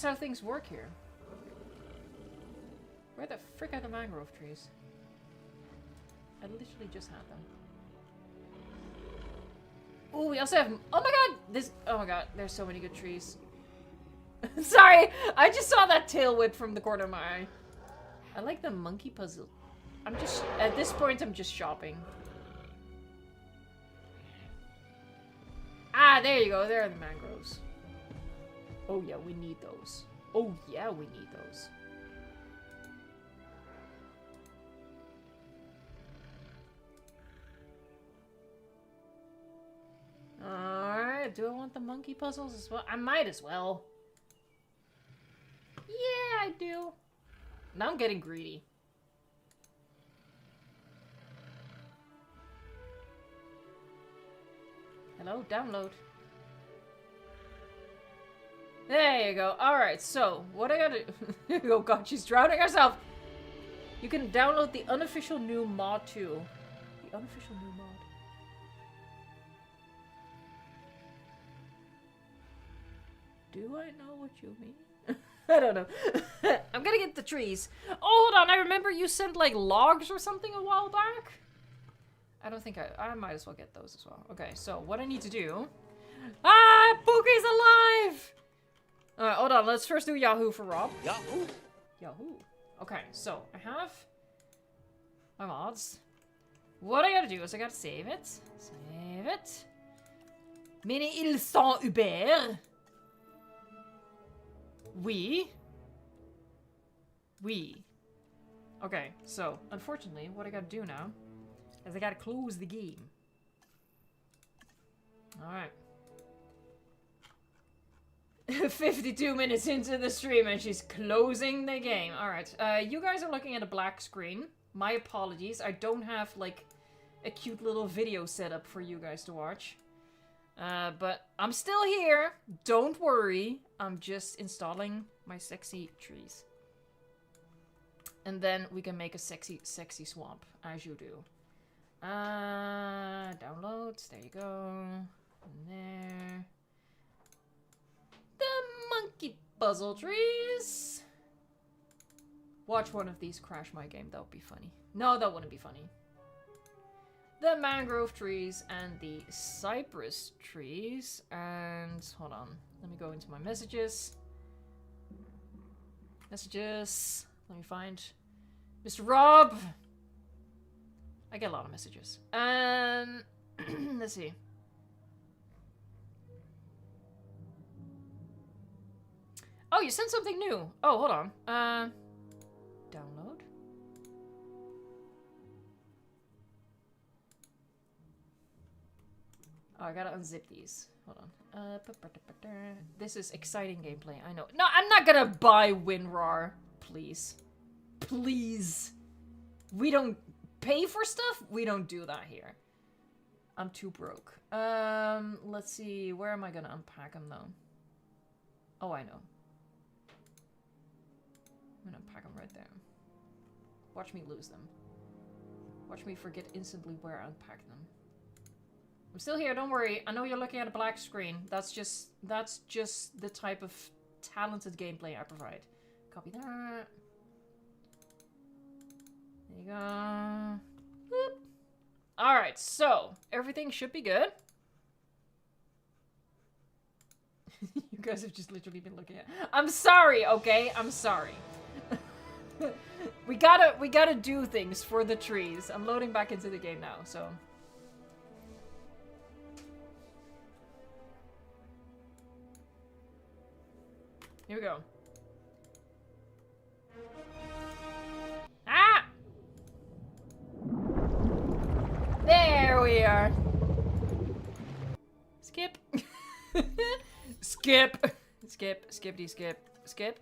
how things work here. Where the frick are the mangrove trees? I literally just had them. Oh, we also have... Oh my god! Oh my god, there's so many good trees. Sorry! I just saw that tail whip from the corner of my eye. I like the monkey puzzle. I'm just... At this point, I'm just shopping. Ah, there you go. There are the mangroves. Oh yeah, we need those. Oh yeah, we need those. Alright, do I want the monkey puzzles as well? I might as well. Yeah, I do. Now I'm getting greedy. Hello, download. There you go. Alright, so, what I gotta do... Oh god, she's drowning herself! You can download the unofficial new mod too. The unofficial new mod. Do I know what you mean? I don't know. I'm gonna get the trees. Oh, hold on, I remember you sent like logs or something a while back? I don't think I might as well get those as well. Okay, so what I need to do... Ah! Pookie's alive! Alright, hold on. Let's first do Yahoo for Rob. Yahoo! Yahoo. Okay, so I have my mods. What I gotta do is I gotta save it. Save it. Mais ils sont Uber. Oui. Okay, so, unfortunately, what I gotta do now is I gotta close the game. Alright. 52 minutes into the stream and she's closing the game. Alright, you guys are looking at a black screen. My apologies, I don't have, like, a cute little video set up for you guys to watch. But I'm still here. Don't worry. I'm just installing my sexy trees. And then we can make a sexy swamp, as you do. Downloads. There you go. And there. The monkey puzzle trees. Watch one of these crash my game. That would be funny. No, that wouldn't be funny. The mangrove trees and the cypress trees. And hold on. Let me go into my messages. Messages. Let me find Mr. Rob. I get a lot of messages. Let's see. Oh, you sent something new. Oh, hold on. Download. Oh, I gotta unzip these. Hold on. This is exciting gameplay. I know. No, I'm not gonna buy WinRAR. Please. Please. We don't pay for stuff? We don't do that here. I'm too broke. Let's see. Where am I gonna unpack them, though? Oh, I know. I'm gonna unpack them right there. Watch me lose them. Watch me forget instantly where I unpacked them. I'm still here, don't worry. I know you're looking at a black screen. That's just the type of talented gameplay I provide. Copy that. There you go. Whoop. Alright, so everything should be good. You guys have just literally been looking at. I'm sorry, okay? I'm sorry. We gotta do things for the trees. I'm loading back into the game now, so. Here we go. Ah! There we are. Skip. Skip. Skip. Skippity skip. Skip.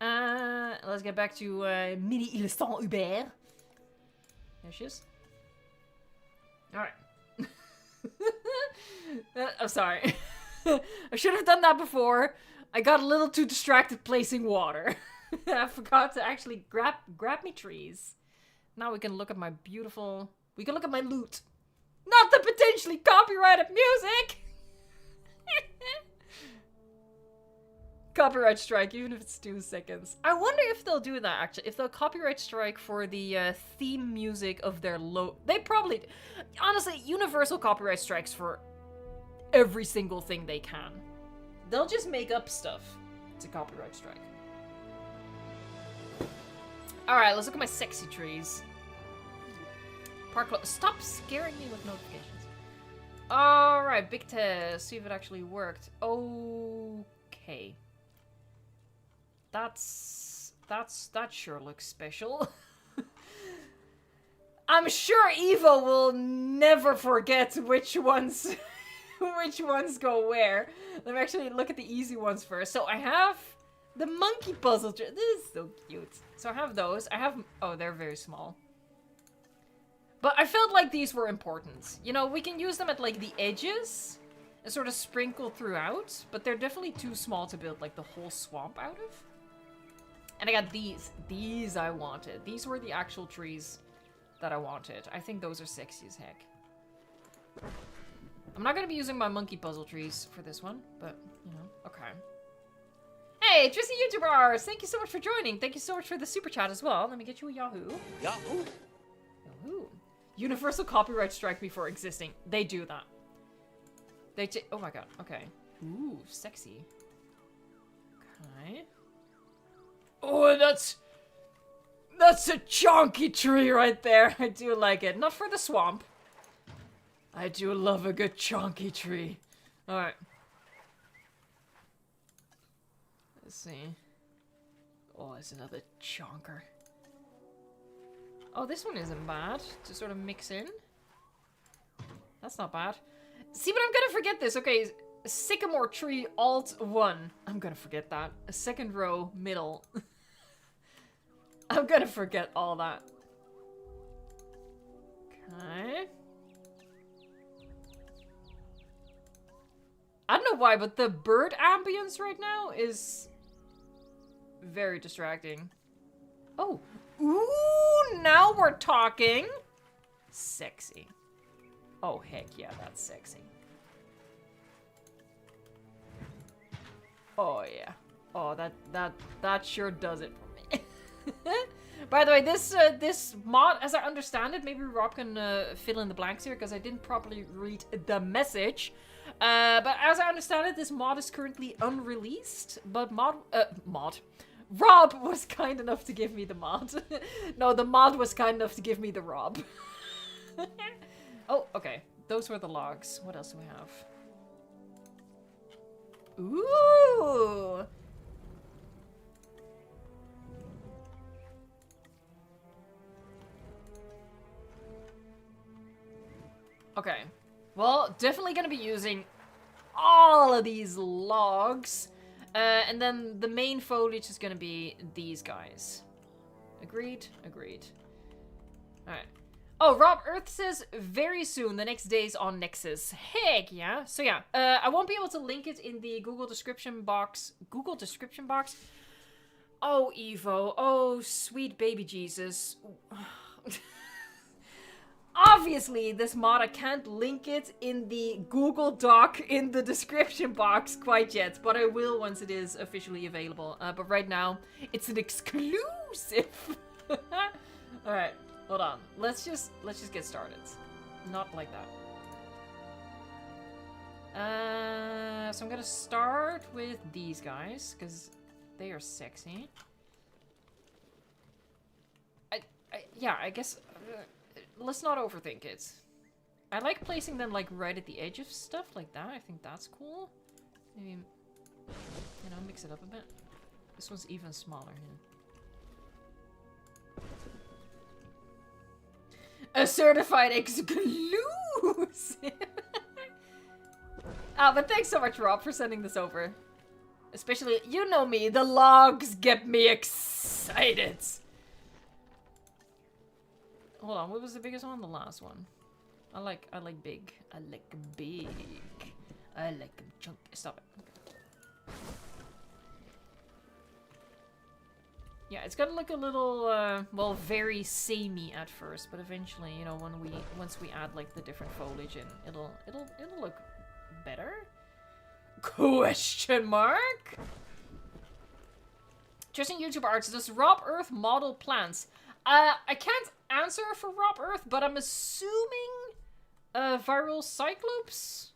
Let's get back to Mini Ils sont Uber. There she is. Alright. I'm sorry. I should have done that before. I got a little too distracted placing water. I forgot to actually grab me trees. Now we can look at my beautiful... We can look at my loot. Not the potentially copyrighted music! Copyright strike, even if it's 2 seconds. I wonder if they'll do that, actually. If they'll copyright strike for the theme music of their They probably... Honestly, universal copyright strikes for every single thing they can. They'll just make up stuff to copyright strike. Alright, let's look at my sexy trees. Stop scaring me with notifications. Alright, big test. See if it actually worked. Okay. That sure looks special. I'm sure Evo will never forget which ones go where. Let me actually look at the easy ones first. So I have the monkey puzzle. This is so cute. So I have those. Oh, they're very small. But I felt like these were important. You know, we can use them at like the edges and sort of sprinkle throughout, but they're definitely too small to build like the whole swamp out of. And I got these. These I wanted. These were the actual trees that I wanted. I think those are sexy as heck. I'm not going to be using my monkey puzzle trees for this one, but, you know, okay. Hey, Tristy YouTubers! Thank you so much for joining. Thank you so much for the super chat as well. Let me get you a Yahoo. Yahoo! Yahoo. Universal copyright strike before existing. They do that. Oh my god, okay. Ooh, sexy. Okay. Oh, that's a chunky tree right there. I do like it. Not for the swamp. I do love a good chunky tree. Alright. Let's see. Oh, it's another chonker. Oh, this one isn't bad to sort of mix in. That's not bad. See, but I'm gonna forget this. Okay, sycamore tree alt 1. I'm gonna forget that. A second row middle. I'm gonna forget all that. Okay. I don't know why, but the bird ambience right now is very distracting. Oh. Ooh, now we're talking. Sexy. Oh, heck yeah, that's sexy. Oh, yeah. Oh, that sure does it for me. By the way, this mod, as I understand it, maybe Rob can fill in the blanks here, because I didn't properly read the message. But as I understand it, this mod is currently unreleased, but Rob was kind enough to give me the mod. No, the mod was kind enough to give me the Rob. Oh, okay. Those were the logs. What else do we have? Ooh! Okay. Well, definitely gonna be using all of these logs. And then the main foliage is gonna be these guys. Agreed? Agreed. Alright. Oh, Rob Earth says very soon, the next days on Nexus. Heck yeah. So yeah, I won't be able to link it in the Google description box. Google description box? Oh, Evo. Oh, sweet baby Jesus. Obviously, this mod, I can't link it in the Google Doc in the description box quite yet, but I will once it is officially available. But right now, it's an exclusive. Alright, hold on. Let's just get started. Not like that. So I'm gonna start with these guys, because they are sexy. Yeah, I guess... let's not overthink it. I like placing them like right at the edge of stuff like that. I think that's cool. Maybe, you know, mix it up a bit. This one's even smaller here. A certified exclusive! But thanks so much, Rob, for sending this over. Especially, you know me, the logs get me excited! Hold on, what was the biggest one? The last one. I like big. I like big. I like chunky. Stop it. Yeah, it's gonna look a little, well, very samey at first, but eventually, you know, once we add like the different foliage in, it'll look better. Question mark? Just in YouTube arts, does Rob Earth model plants? I can't answer for Rob Earth, but I'm assuming Viral Cyclops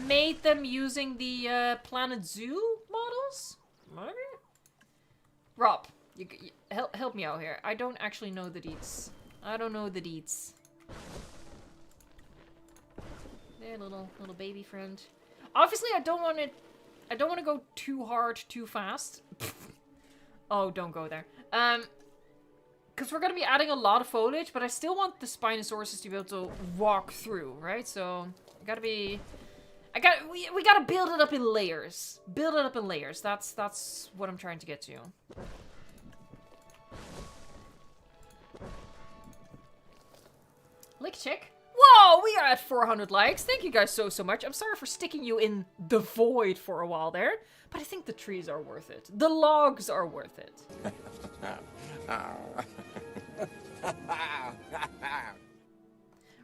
made them using the Planet Zoo models? Maybe? Rob, you help me out here. I don't actually know the deets. I don't know the deets. There, little baby friend. Obviously, I don't want to go too hard, too fast. Oh, don't go there. Because we're gonna be adding a lot of foliage, but I still want the Spinosaurus to be able to walk through, right? So, we gotta build it up in layers. Build it up in layers. That's what I'm trying to get to. Lick check. Whoa, we are at 400 likes. Thank you guys so much. I'm sorry for sticking you in the void for a while there, but I think the trees are worth it. The logs are worth it.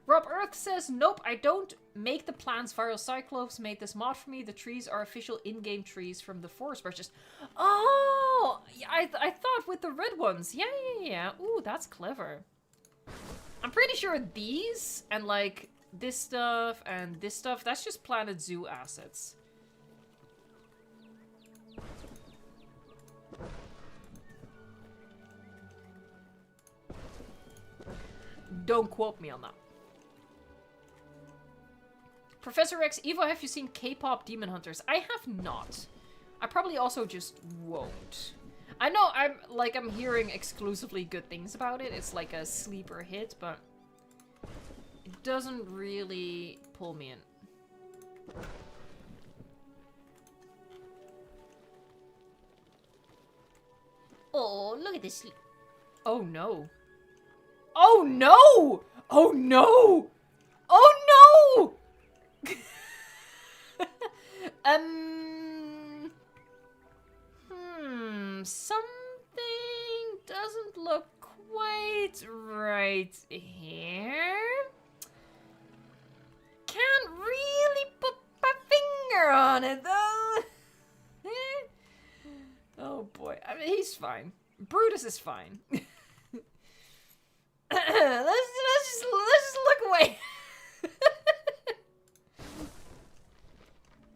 Rob Earth says, nope, I don't make the plants. Viral Cyclops made this mod for me. The trees are official in-game trees from the forest branches. Oh, I thought with the red ones. Yeah. Ooh, that's clever. I'm pretty sure these and like this stuff and this stuff, that's just Planet Zoo assets. Don't quote me on that. Professor X, Evo, have you seen K-pop Demon Hunters? I have not. I probably also just won't. I know I'm hearing exclusively good things about it. It's like a sleeper hit, but it doesn't really pull me in. Oh, look at this. Oh no. Oh no! Oh no! Oh no! Something doesn't look quite right here. Can't really put my finger on it though. Oh boy, I mean he's fine. Brutus is fine. let's just look away.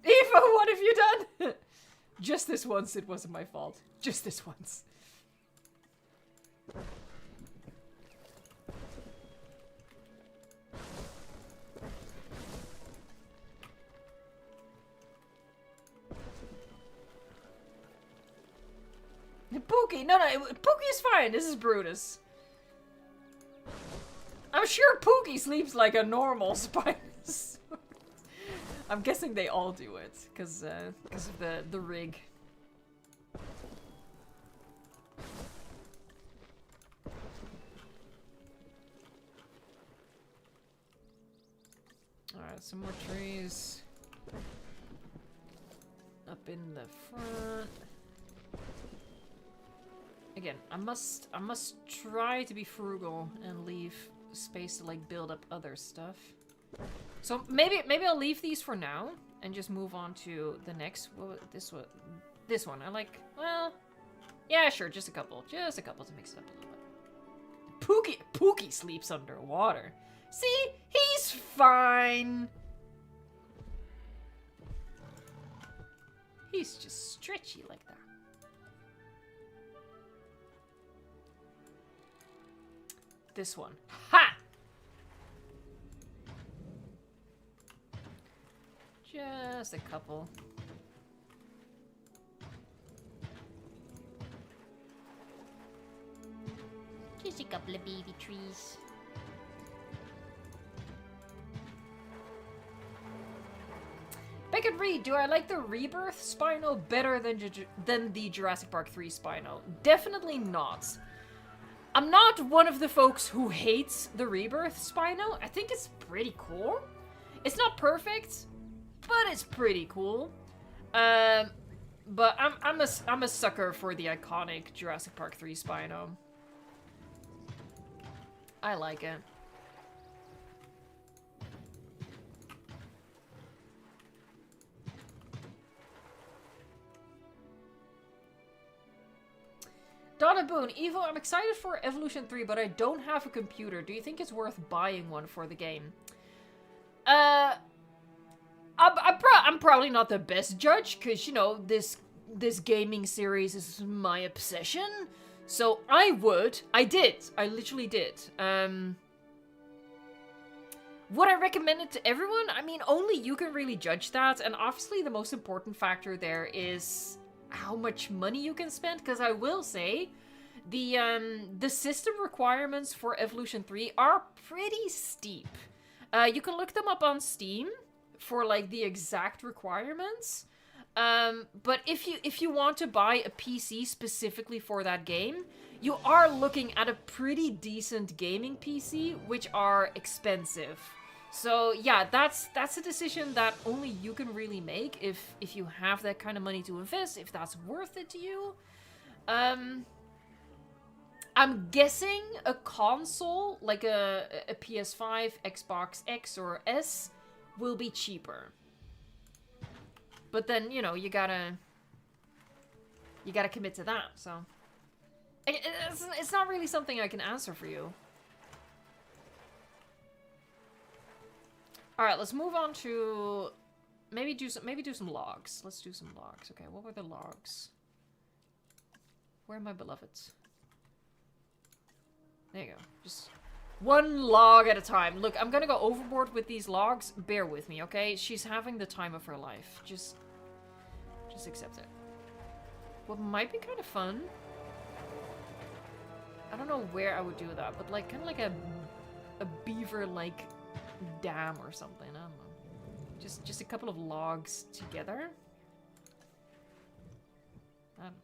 Eva, what have you done? Just this once, it wasn't my fault. Just this once. Pookie, no, Pookie's fine. This is Brutus. I'm sure Pookie sleeps like a normal Spinosaurus. I'm guessing they all do it, because of the rig. Alright, some more trees. Up in the front. Again, I must try to be frugal and leave space to like build up other stuff. So maybe I'll leave these for now and just move on to the next. This one. I like. Well, yeah, sure. Just a couple to mix it up a little bit. Pookie sleeps underwater. See, he's fine. He's just stretchy like that. This one. Ha! Just a couple. Just a couple of baby trees. Beckett Reed, do I like the Rebirth Spino better than the Jurassic Park 3 Spino? Definitely not. I'm not one of the folks who hates the Rebirth Spino. I think it's pretty cool. It's not perfect, but it's pretty cool. But I'm a sucker for the iconic Jurassic Park 3 Spino. I like it. Donna Boone, Evo, I'm excited for Evolution 3, but I don't have a computer. Do you think it's worth buying one for the game? I'm probably not the best judge, because, you know, this gaming series is my obsession. So I literally did. Would I recommend it to everyone? I mean, only you can really judge that, and obviously the most important factor there is how much money you can spend, because I will say the system requirements for Evolution 3 are pretty steep. You can look them up on Steam for like the exact requirements. But if you want to buy a PC specifically for that game, you are looking at a pretty decent gaming PC, which are expensive. So yeah, that's a decision that only you can really make if you have that kind of money to invest, if that's worth it to you. I'm guessing a console, like a PS5, Xbox X or S, will be cheaper. But then, you know, you gotta commit to that, so... It's not really something I can answer for you. Alright, let's move on to... Maybe do some logs. Let's do some logs. Okay, what were the logs? Where are my beloveds? There you go. Just one log at a time. Look, I'm gonna go overboard with these logs. Bear with me, okay? She's having the time of her life. Just accept it. What might be kind of fun... I don't know where I would do that, but like kind of like a beaver-like dam or something. I don't know. Just a couple of logs together. I don't know.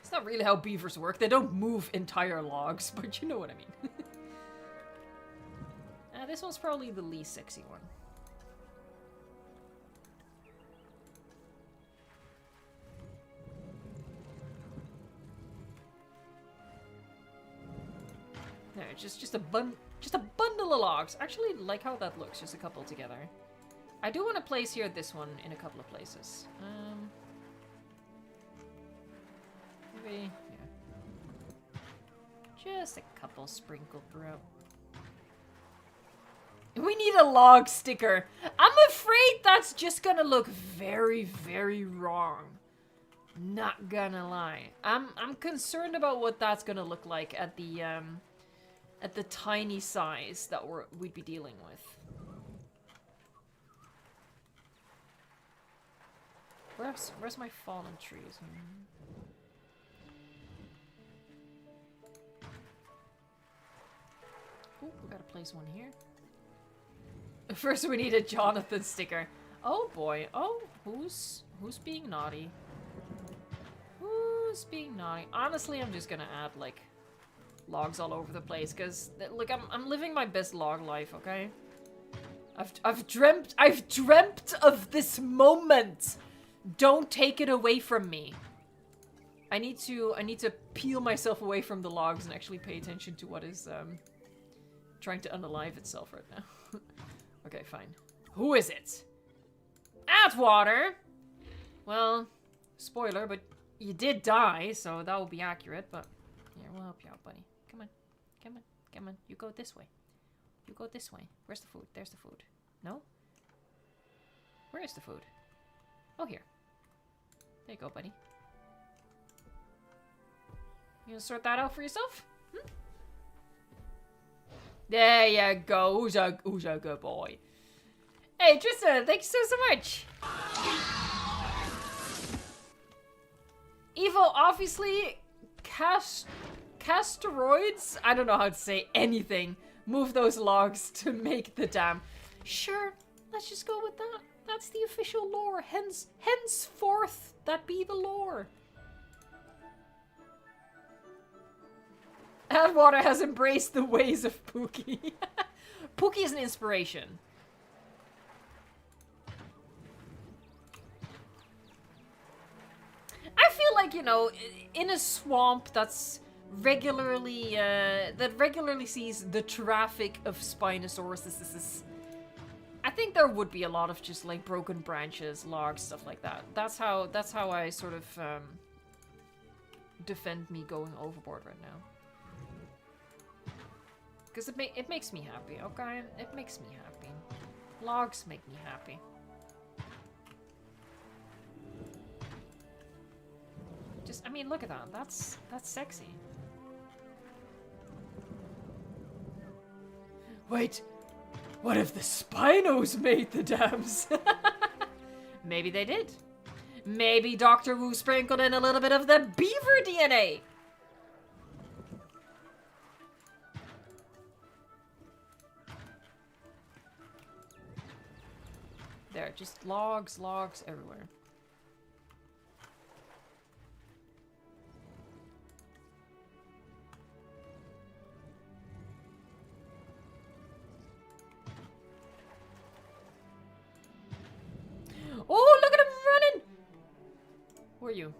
It's not really how beavers work. They don't move entire logs, but you know what I mean. This one's probably the least sexy one. There, just a bundle of logs. Actually, like how that looks, just a couple together. I do want to place here this one in a couple of places. Maybe, yeah. Just a couple sprinkled throughout. We need a log sticker. I'm afraid that's just gonna look very, very wrong. Not gonna lie. I'm concerned about what that's gonna look like at the tiny size that we'd be dealing with. Where's my fallen trees? Ooh, we gotta place one here. First we need a Jonathan sticker. Oh boy. Oh, who's being naughty? Who's being naughty? Honestly, I'm just gonna add like logs all over the place because look, I'm living my best log life, okay? I've dreamt of this moment. Don't take it away from me. I need to peel myself away from the logs and actually pay attention to what is trying to unalive itself right now. Okay, fine. Who is it? Atwater! Well, spoiler, but you did die, so that will be accurate, but... Here, we'll help you out, buddy. Come on. Come on. Come on. You go this way. You go this way. Where's the food? There's the food. No? Where is the food? Oh, here. There you go, buddy. You gonna sort that out for yourself? Hmm? There you go. Who's a good boy? Hey, Tristan, thank you so much. Evo, obviously, casteroids. I don't know how to say anything. Move those logs to make the dam. Sure, let's just go with that. That's the official lore. Henceforth, that be the lore. Adwater has embraced the ways of Pookie. Pookie is an inspiration. I feel like, you know, in a swamp that's regularly sees the traffic of Spinosauruses, I think there would be a lot of just like broken branches, logs, stuff like that. That's how I sort of defend me going overboard right now. Because it makes me happy, okay? It makes me happy. Logs make me happy. Just, I mean, look at that. That's sexy. Wait, what if the Spinos made the dams? Maybe they did. Maybe Dr. Wu sprinkled in a little bit of the beaver DNA. There, just logs everywhere. Oh, look at him running! Who are you?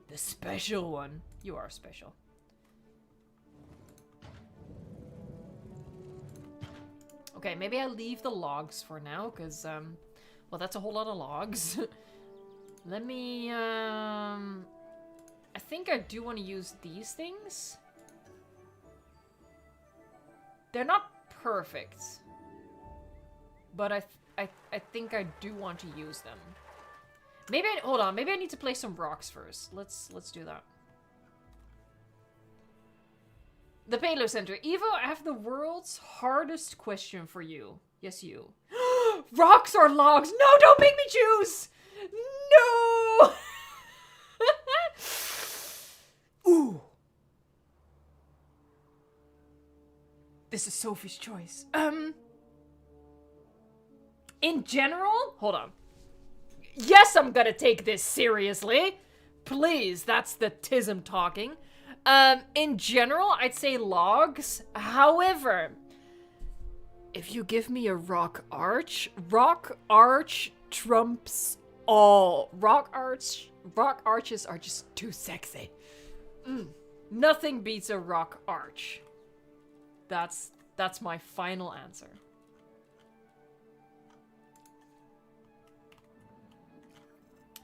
The special one. You are special. Okay, maybe I leave the logs for now, because, well, that's a whole lot of logs. Let me, I think I do want to use these things. They're not perfect. But I think I do want to use them. Maybe hold on, maybe I need to place some rocks first. Let's do that. The Payload Center. Evo, I have the world's hardest question for you. Yes, you. Rocks or logs? No, don't make me choose! No! Ooh. This is Sophie's choice. In general, hold on. Yes, I'm gonna take this seriously. Please, that's the tism talking. In general, I'd say logs. However, if you give me a rock arch trumps all. Rock arches are just too sexy. Nothing beats a rock arch. That's my final answer.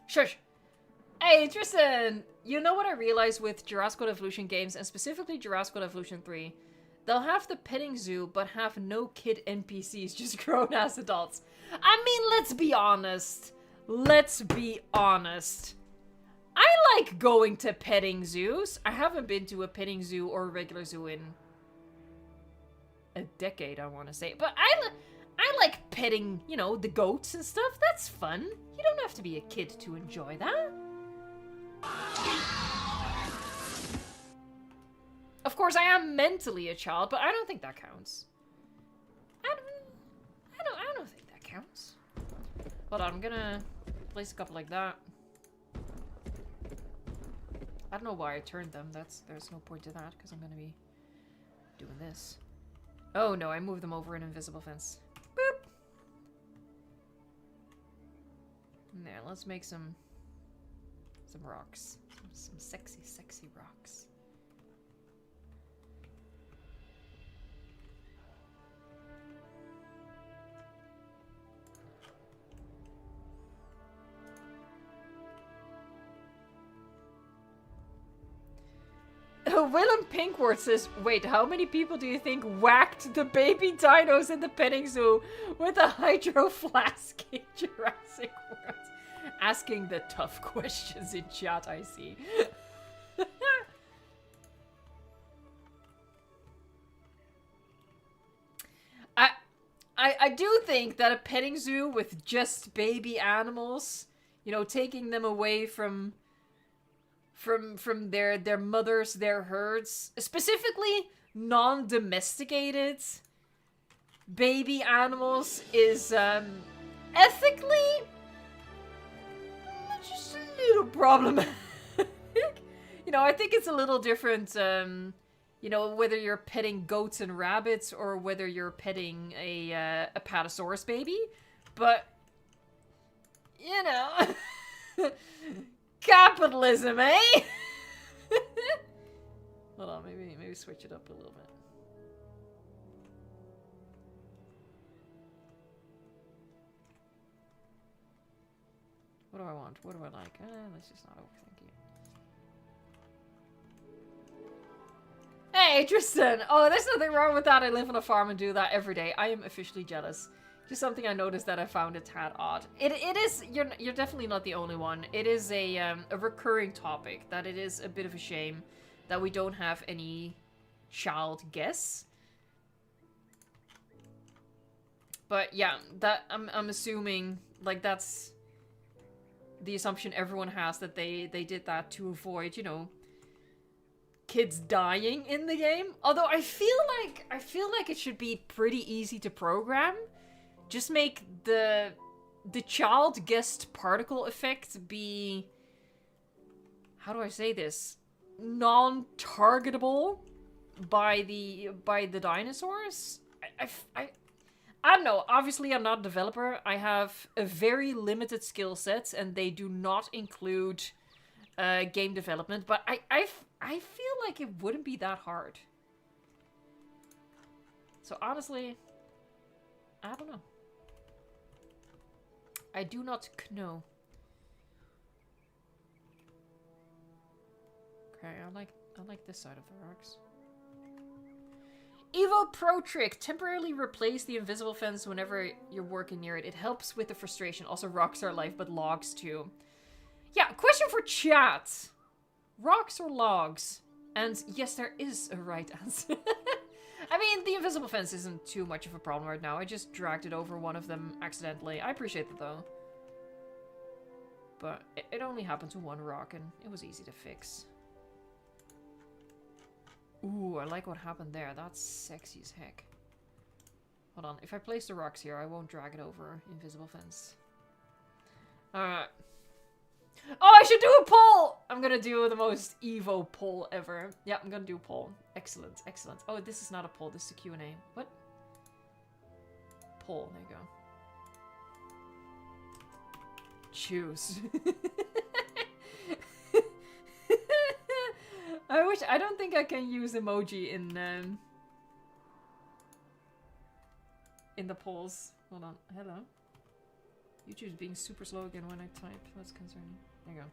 Shush. Hey, Tristan! You know what I realized with Jurassic World Evolution games, and specifically Jurassic World Evolution 3? They'll have the petting zoo, but have no kid NPCs, just grown-ass adults. I mean, let's be honest. Let's be honest. I like going to petting zoos. I haven't been to a petting zoo or a regular zoo in a decade, I want to say. But I like petting, you know, the goats and stuff. That's fun. You don't have to be a kid to enjoy that. Of course, I am mentally a child, but I don't think that counts. I don't think that counts. Hold on, I'm gonna place a couple like that. I don't know why I turned them. There's no point to that, because I'm gonna be doing this. Oh no, I moved them over an invisible fence. Boop! There, let's make some rocks. Some sexy, sexy rocks. Willem Pinkworth says, wait, how many people do you think whacked the baby dinos in the petting zoo with a hydro flask in Jurassic World? Asking the tough questions in chat, I see. I do think that a petting zoo with just baby animals, you know, taking them away from their mothers, their herds, specifically non-domesticated baby animals, is ethically just a little problematic. You know, I think it's a little different You know, whether you're petting goats and rabbits or whether you're petting a Apatosaurus baby. But, you know, capitalism, eh? Hold on, maybe switch it up a little bit. What do I want? What do I like? Let's just not overthink it. Hey, Tristan! Oh, there's nothing wrong with that. I live on a farm and do that every day. I am officially jealous. Just something I noticed that I found a tad odd. It is, you're definitely not the only one. It is a recurring topic, that it is a bit of a shame that we don't have any child guests. But yeah, that I'm assuming, like, that's the assumption everyone has, that they did that to avoid, you know, kids dying in the game. Although I feel like it should be pretty easy to program. Just make the child guest particle effect be, how do I say this, non-targetable by the dinosaurs. I don't know. Obviously, I'm not a developer. I have a very limited skill set, and they do not include game development. But I feel like it wouldn't be that hard. So honestly, I don't know. I do not know. Okay, I like this side of the rocks. Evo Pro Trick. Temporarily replace the invisible fence whenever you're working near it. It helps with the frustration. Also, rocks are life, but logs too. Yeah, question for chat. Rocks or logs? And yes, there is a right answer. I mean, the invisible fence isn't too much of a problem right now. I just dragged it over one of them accidentally. I appreciate that though. But it only happened to one rock and it was easy to fix. Ooh, I like what happened there. That's sexy as heck. Hold on. If I place the rocks here, I won't drag it over invisible fence. Alright. Oh, I should do a poll! I'm gonna do the most Evo poll ever. Yeah, I'm gonna do a poll. Excellent, excellent. Oh, this is not a poll. This is a Q&A. What? Poll. There you go. Choose. I don't think I can use emoji in the polls. Hold on. Hello. YouTube's being super slow again when I type. That's concerning. There you go.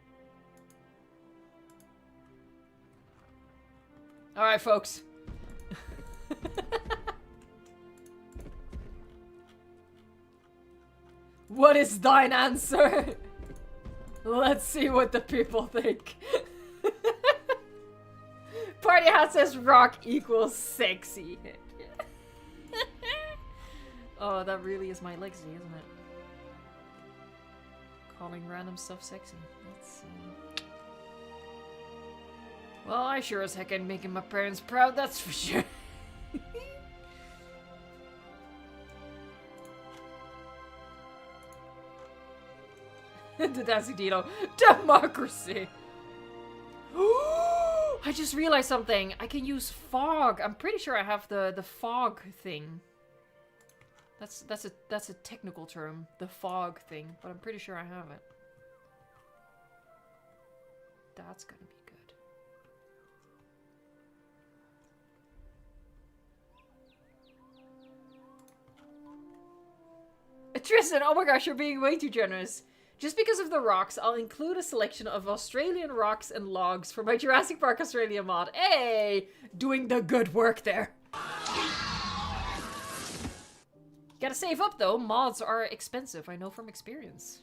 Alright, folks. What is thine answer? Let's see what the people think. Party hat says rock equals sexy. Oh, that really is my legacy, isn't it? Calling random stuff sexy. That's, well, I sure as heck ain't making my parents proud, that's for sure. The Dancing Dino. Democracy! I just realized something. I can use fog. I'm pretty sure I have the fog thing. That's a technical term, the fog thing, but I'm pretty sure I have it. That's gonna be good. Tristan, oh my gosh, you're being way too generous. Just because of the rocks, I'll include a selection of Australian rocks and logs for my Jurassic Park Australia mod. Hey! Doing the good work there. Gotta save up though, mods are expensive, I know from experience.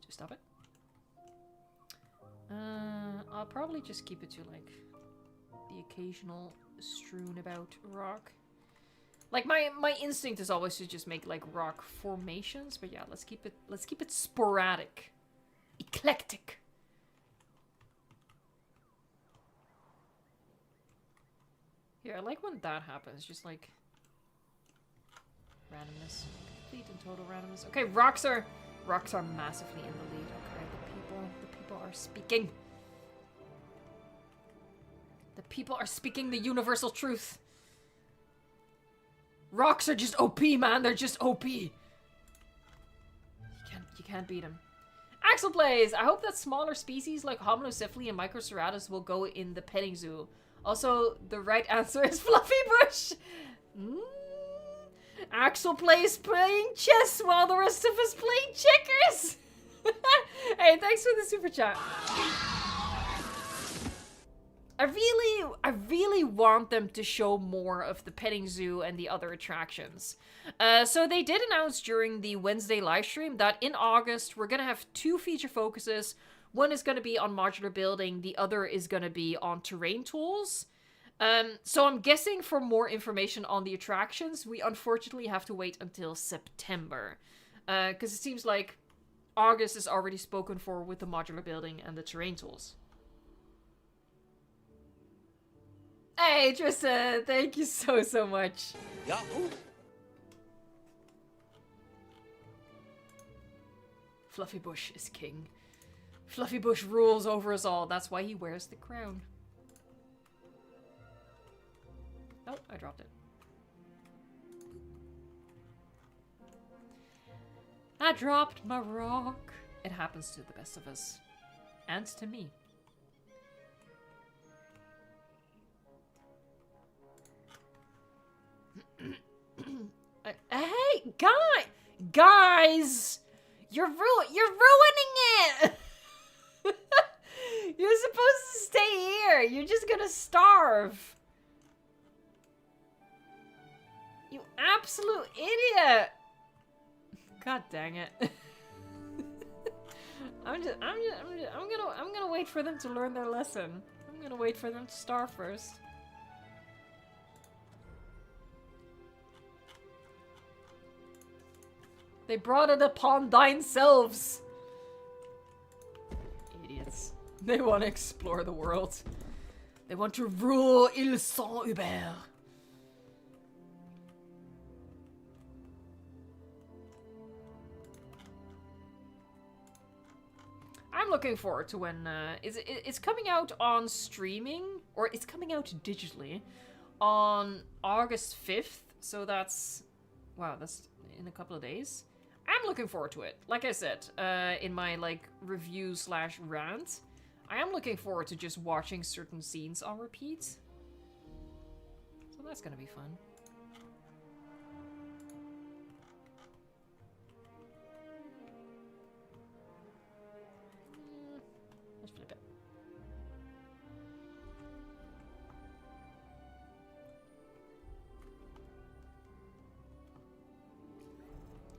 Stop it. I'll probably just keep it to like the occasional strewn about rock. Like my instinct is always to just make like rock formations, but yeah, let's keep it sporadic. Eclectic. Yeah, I like when that happens, just like randomness. Complete and total randomness. Okay, rocks are massively in the lead, okay. speaking. The people are speaking the universal truth. Rocks are just OP, man. They're just OP. You can't beat them. Axel plays. I hope that smaller species like Homalocephali and Microceratus will go in the petting zoo. Also, the right answer is Fluffy Bush. Axel plays playing chess while the rest of us play checkers. Hey, thanks for the super chat. I really want them to show more of the petting zoo and the other attractions. So they did announce during the Wednesday livestream that in August we're gonna have 2 feature focuses. One is gonna be on modular building, the other is gonna be on terrain tools. So I'm guessing for more information on the attractions, we unfortunately have to wait until September. Because it seems like August is already spoken for with the modular building and the terrain tools. Hey, Tristan, thank you so much. Yahoo! Fluffy Bush is king. Fluffy Bush rules over us all. That's why he wears the crown. Oh, I dropped it. I dropped my rock. It happens to the best of us. And to me. Hey, guys! You're ruining it! You're supposed to stay here. You're just gonna starve. You absolute idiot! God dang it! I'm gonna wait for them to learn their lesson. I'm gonna wait for them to starve first. They brought it upon thine selves. Idiots. They want to explore the world. They want to rule Ils sont Hubert. I'm looking forward to when it's coming out on streaming, or it's coming out digitally on August 5th. So that's, wow, that's in a couple of days. I'm looking forward to it. Like I said, in my like review / rant, I am looking forward to just watching certain scenes on repeat. So that's gonna be fun. Let's flip it.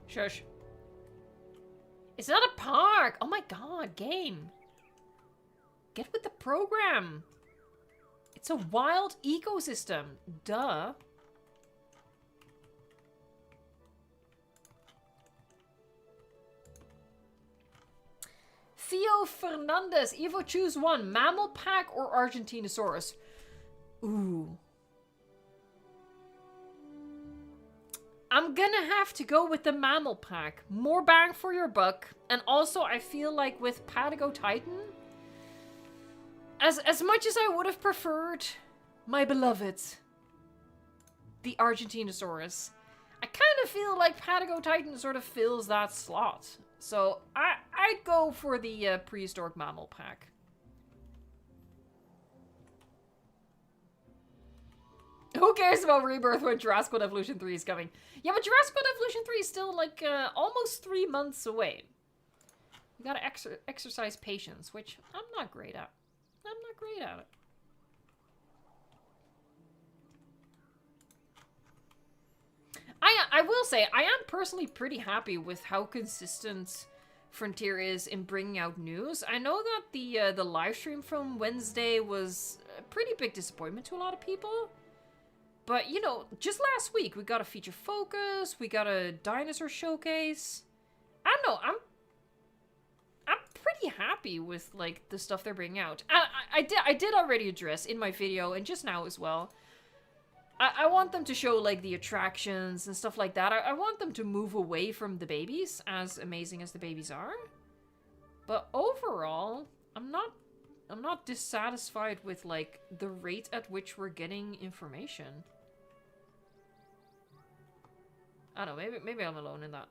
Shush. It's not a park! Oh my god, game. Get with the program. It's a wild ecosystem. Duh. Theo Fernandez. Evo, choose one. Mammal pack or Argentinosaurus? Ooh. I'm gonna have to go with the mammal pack. More bang for your buck. And also, I feel like with Patago Titan, as much as I would have preferred my beloved, the Argentinosaurus, I kind of feel like Patago Titan sort of fills that slot. So I'd go for the prehistoric mammal pack. Who cares about Rebirth when Jurassic World Evolution 3 is coming? Yeah, but Jurassic World Evolution 3 is still, like, almost 3 months away. You gotta exercise patience, which I'm not great at. I'm not great at it. I will say, I am personally pretty happy with how consistent Frontier is in bringing out news. I know that the live stream from Wednesday was a pretty big disappointment to a lot of people. But, you know, just last week, we got a feature focus, we got a dinosaur showcase. I don't know, I'm pretty happy with, like, the stuff they're bringing out. I did already address in my video, and just now as well, I want them to show, like, the attractions and stuff like that. I want them to move away from the babies, as amazing as the babies are. But overall, I'm not dissatisfied with, like, the rate at which we're getting information. I don't know, maybe I'm alone in that.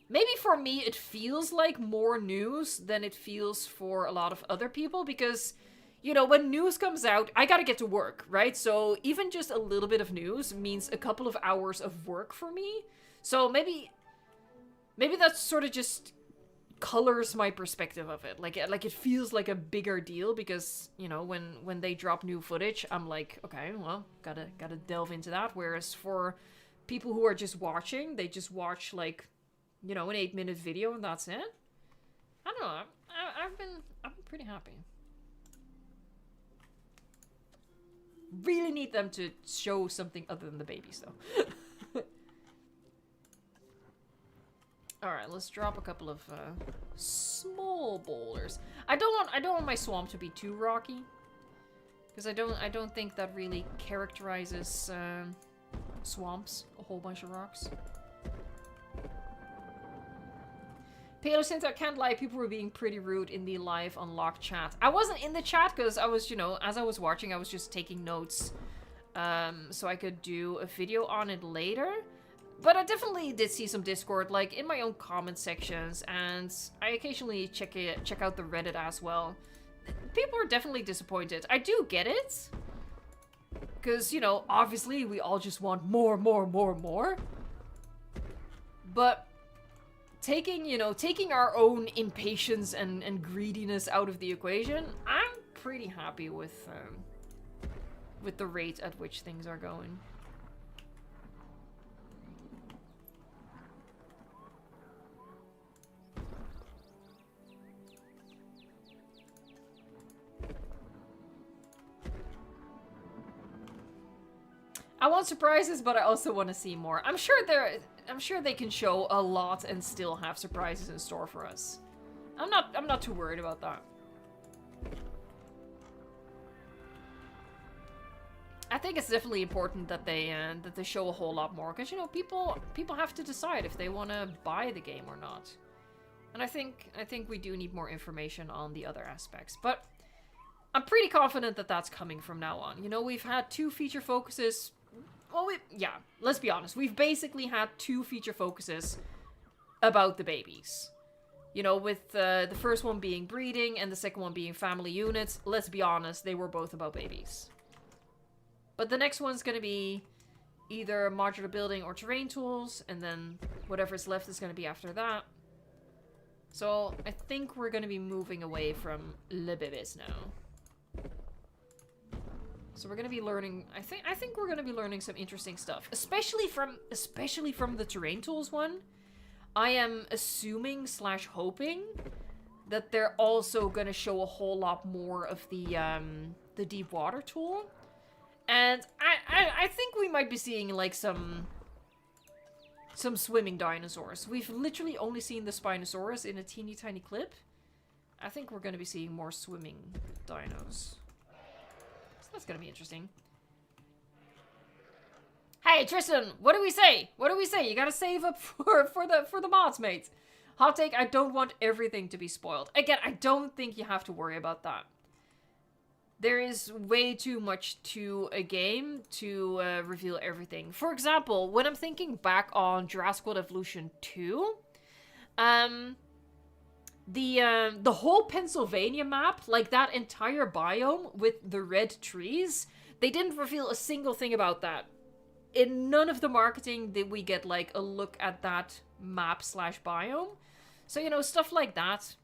Maybe for me it feels like more news than it feels for a lot of other people, because, you know, when news comes out, I gotta get to work, right? So even just a little bit of news means a couple of hours of work for me. So maybe that sort of just colors my perspective of it. Like it feels like a bigger deal because, you know, when they drop new footage, I'm like, okay, well, gotta delve into that. Whereas for people who are just watching, they just watch, like, you know, an 8-minute video and that's it. I don't know. I've been pretty happy. Really need them to show something other than the babies, though. Alright, let's drop a couple of small boulders. I don't want my swamp to be too rocky, because I don't think that really characterizes swamps, a whole bunch of rocks. Palo, since I can't lie, people were being pretty rude in the live unlocked chat. I wasn't in the chat because I was, you know, as I was watching, I was just taking notes so I could do a video on it later. But I definitely did see some Discord, like, in my own comment sections, and I occasionally check out the Reddit as well. People are definitely disappointed. I do get it. Because, you know, obviously we all just want more. But taking our own impatience and greediness out of the equation, I'm pretty happy with the rate at which things are going. I want surprises, but I also want to see more. I'm sure they can show a lot and still have surprises in store for us. I'm not too worried about that. I think it's definitely important that they show a whole lot more, because, you know, people have to decide if they want to buy the game or not. And I think we do need more information on the other aspects, but I'm pretty confident that that's coming from now on. You know, we've had 2 feature focuses. Well, yeah, let's be honest. We've basically had 2 feature focuses about the babies. You know, with the first one being breeding and the second one being family units. Let's be honest, they were both about babies. But the next one's going to be either modular building or terrain tools, and then whatever's left is going to be after that. So I think we're going to be moving away from le bébés now. So we're going to be learning, I think we're going to be learning some interesting stuff, especially from the terrain tools one. I am assuming / hoping that they're also going to show a whole lot more of the deep water tool. And I think we might be seeing, like, some swimming dinosaurs. We've literally only seen the Spinosaurus in a teeny tiny clip. I think we're going to be seeing more swimming dinos. That's gonna be interesting. Hey, Tristan, what do we say? What do we say? You gotta save up for the mods, mate. Hot take, I don't want everything to be spoiled. Again, I don't think you have to worry about that. There is way too much to a game to reveal everything. For example, when I'm thinking back on Jurassic World Evolution 2, the whole Pennsylvania map, like that entire biome with the red trees, they didn't reveal a single thing about that. In none of the marketing did we get, like, a look at that map / biome. So, you know, stuff like that,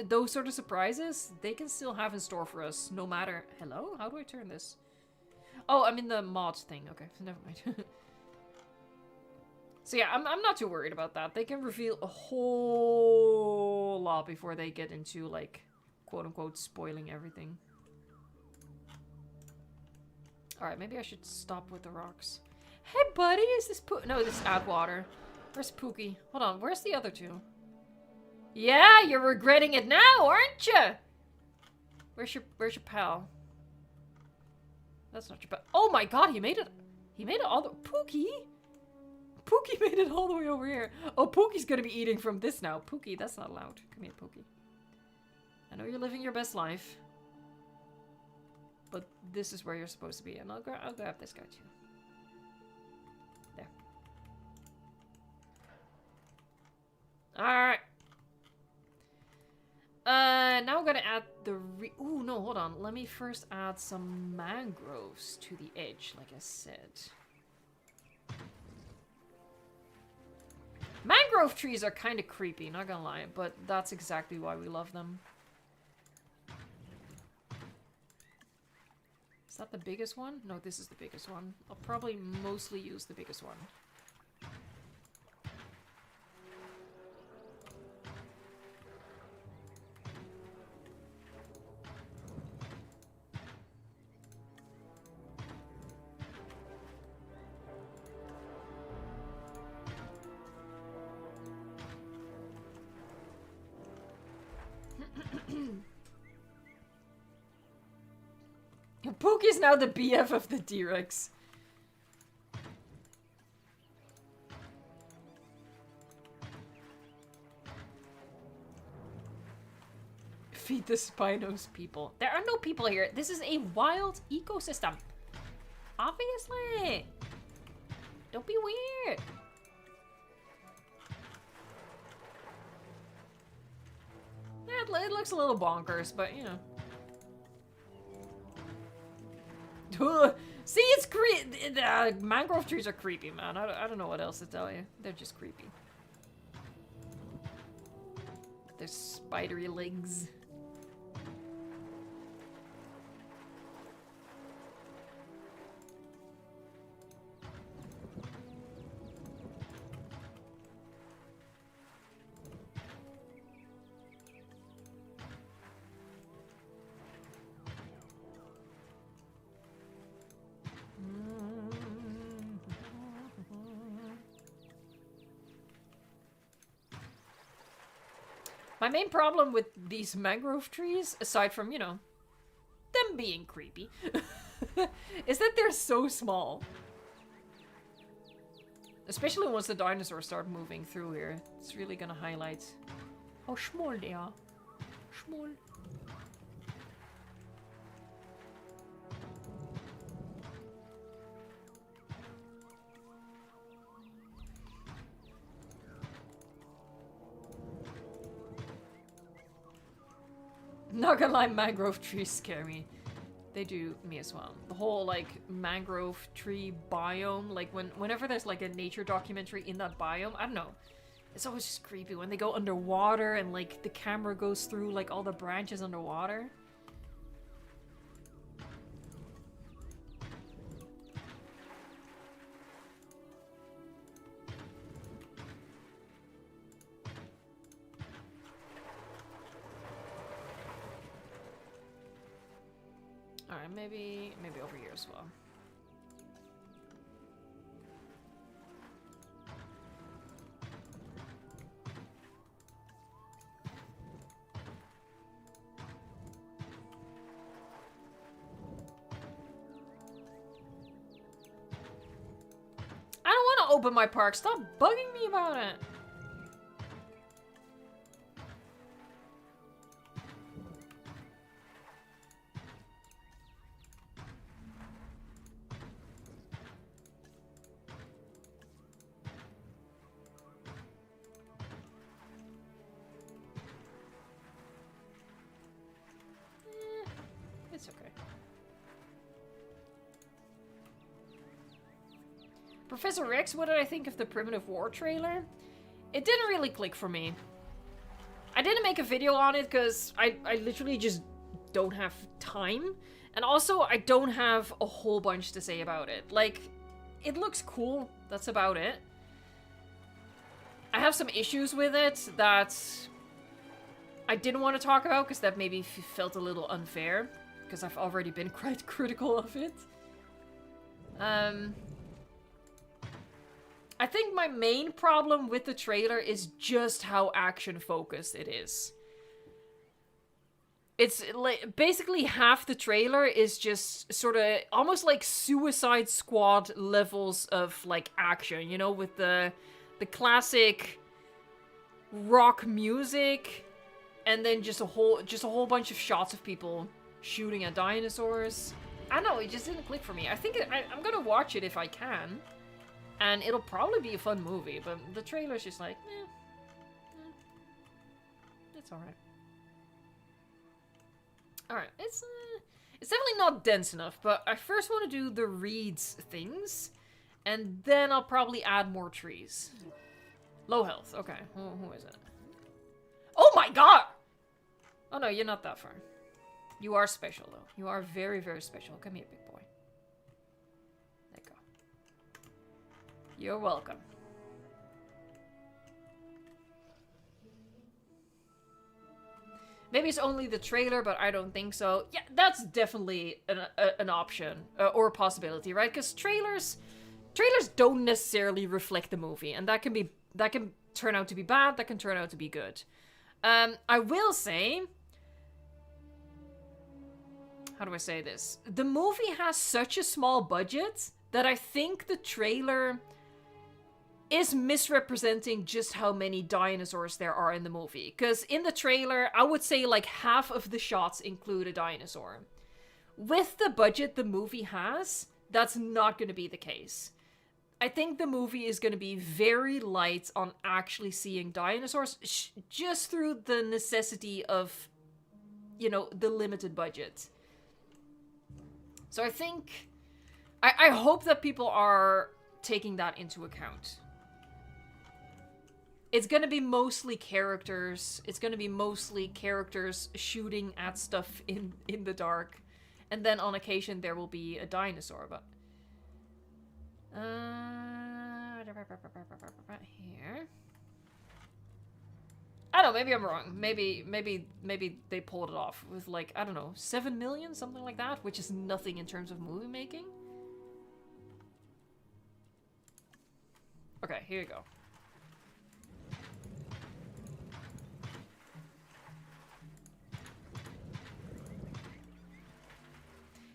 those sort of surprises, they can still have in store for us, no matter... Hello? How do I turn this? Oh, I'm in the mods thing. Okay, never mind. So yeah, I'm not too worried about that. They can reveal a whole lot before they get into, like, quote-unquote spoiling everything. Alright, maybe I should stop with the rocks. Hey, buddy, is this No, this is Adwater. Where's Pookie? Hold on, where's the other 2? Yeah, you're regretting it now, aren't you? Where's your pal? That's not your pal. Oh my god, he made it all the... Pookie? Pookie made it all the way over here. Oh, Pookie's gonna be eating from this now. Pookie, that's not allowed. Come here, Pookie. know you're living your best life. But this is where you're supposed to be. And I'll grab this guy too. There. Alright. Now I'm gonna add the ooh, no, hold on. Let me first add some mangroves to the edge, like I said. Mangrove trees are kind of creepy, not gonna lie, but that's exactly why we love them. Is that the biggest one? No, this is the biggest one. I'll probably mostly use the biggest one. Pookie's now the BF of the T-Rex. Feed the Spinos people. There are no people here. This is a wild ecosystem. Obviously. Don't be weird. Yeah, it looks a little bonkers, but you know. See, it's creepy. Mangrove trees are creepy, man. I don't know what else to tell you. They're just creepy. Their spidery legs. My main problem with these mangrove trees, aside from, you know, them being creepy, is that they're so small. Especially once the dinosaurs start moving through here. It's really gonna highlight how small they are. Small. Not gonna lie, mangrove trees scare me. They do me as well. The whole, like, mangrove tree biome, like, whenever there's, like, a nature documentary in that biome, I don't know. It's always just creepy when they go underwater and, like, the camera goes through, like, all the branches underwater. Alright, maybe over here as well. I don't want to open my park. Stop bugging me about it. It's okay. Professor Rex, what did I think of the Primitive War trailer? It didn't really click for me. I didn't make a video on it because I literally just don't have time. And also, I don't have a whole bunch to say about it. Like, it looks cool. That's about it. I have some issues with it that I didn't want to talk about because that maybe felt a little unfair. Because I've already been quite critical of it. I think my main problem with the trailer is just how action-focused it is. It's like basically half the trailer is just sort of almost like Suicide Squad levels of like action, you know, with the classic rock music and then just a whole bunch of shots of people shooting at dinosaurs. I don't know, it just didn't click for me. I think I'm gonna watch it if I can, and it'll probably be a fun movie, but the trailer's just like, it's alright. Alright, it's definitely not dense enough, but I first want to do the reeds things, and then I'll probably add more trees. Low health, okay, who is it? Oh my god! Oh no, you're not that far. You are special, though. You are very, very special. Come here, big boy. There you go. You're welcome. Maybe it's only the trailer, but I don't think so. Yeah, that's definitely an option, or a possibility, right? Because trailers don't necessarily reflect the movie, and that can turn out to be bad, that can turn out to be good. I will say, how do I say this? The movie has such a small budget that I think the trailer is misrepresenting just how many dinosaurs there are in the movie. Because in the trailer, I would say like half of the shots include a dinosaur. With the budget the movie has, that's not going to be the case. I think the movie is going to be very light on actually seeing dinosaurs, just through the necessity of, you know, the limited budget. So I think, I hope that people are taking that into account. It's going to be mostly characters. It's going to be mostly characters shooting at stuff in the dark. And then on occasion there will be a dinosaur, but... here. I don't know, maybe I'm wrong. Maybe they pulled it off with like, I don't know, 7 million? Something like that? Which is nothing in terms of movie making. Okay, here you go.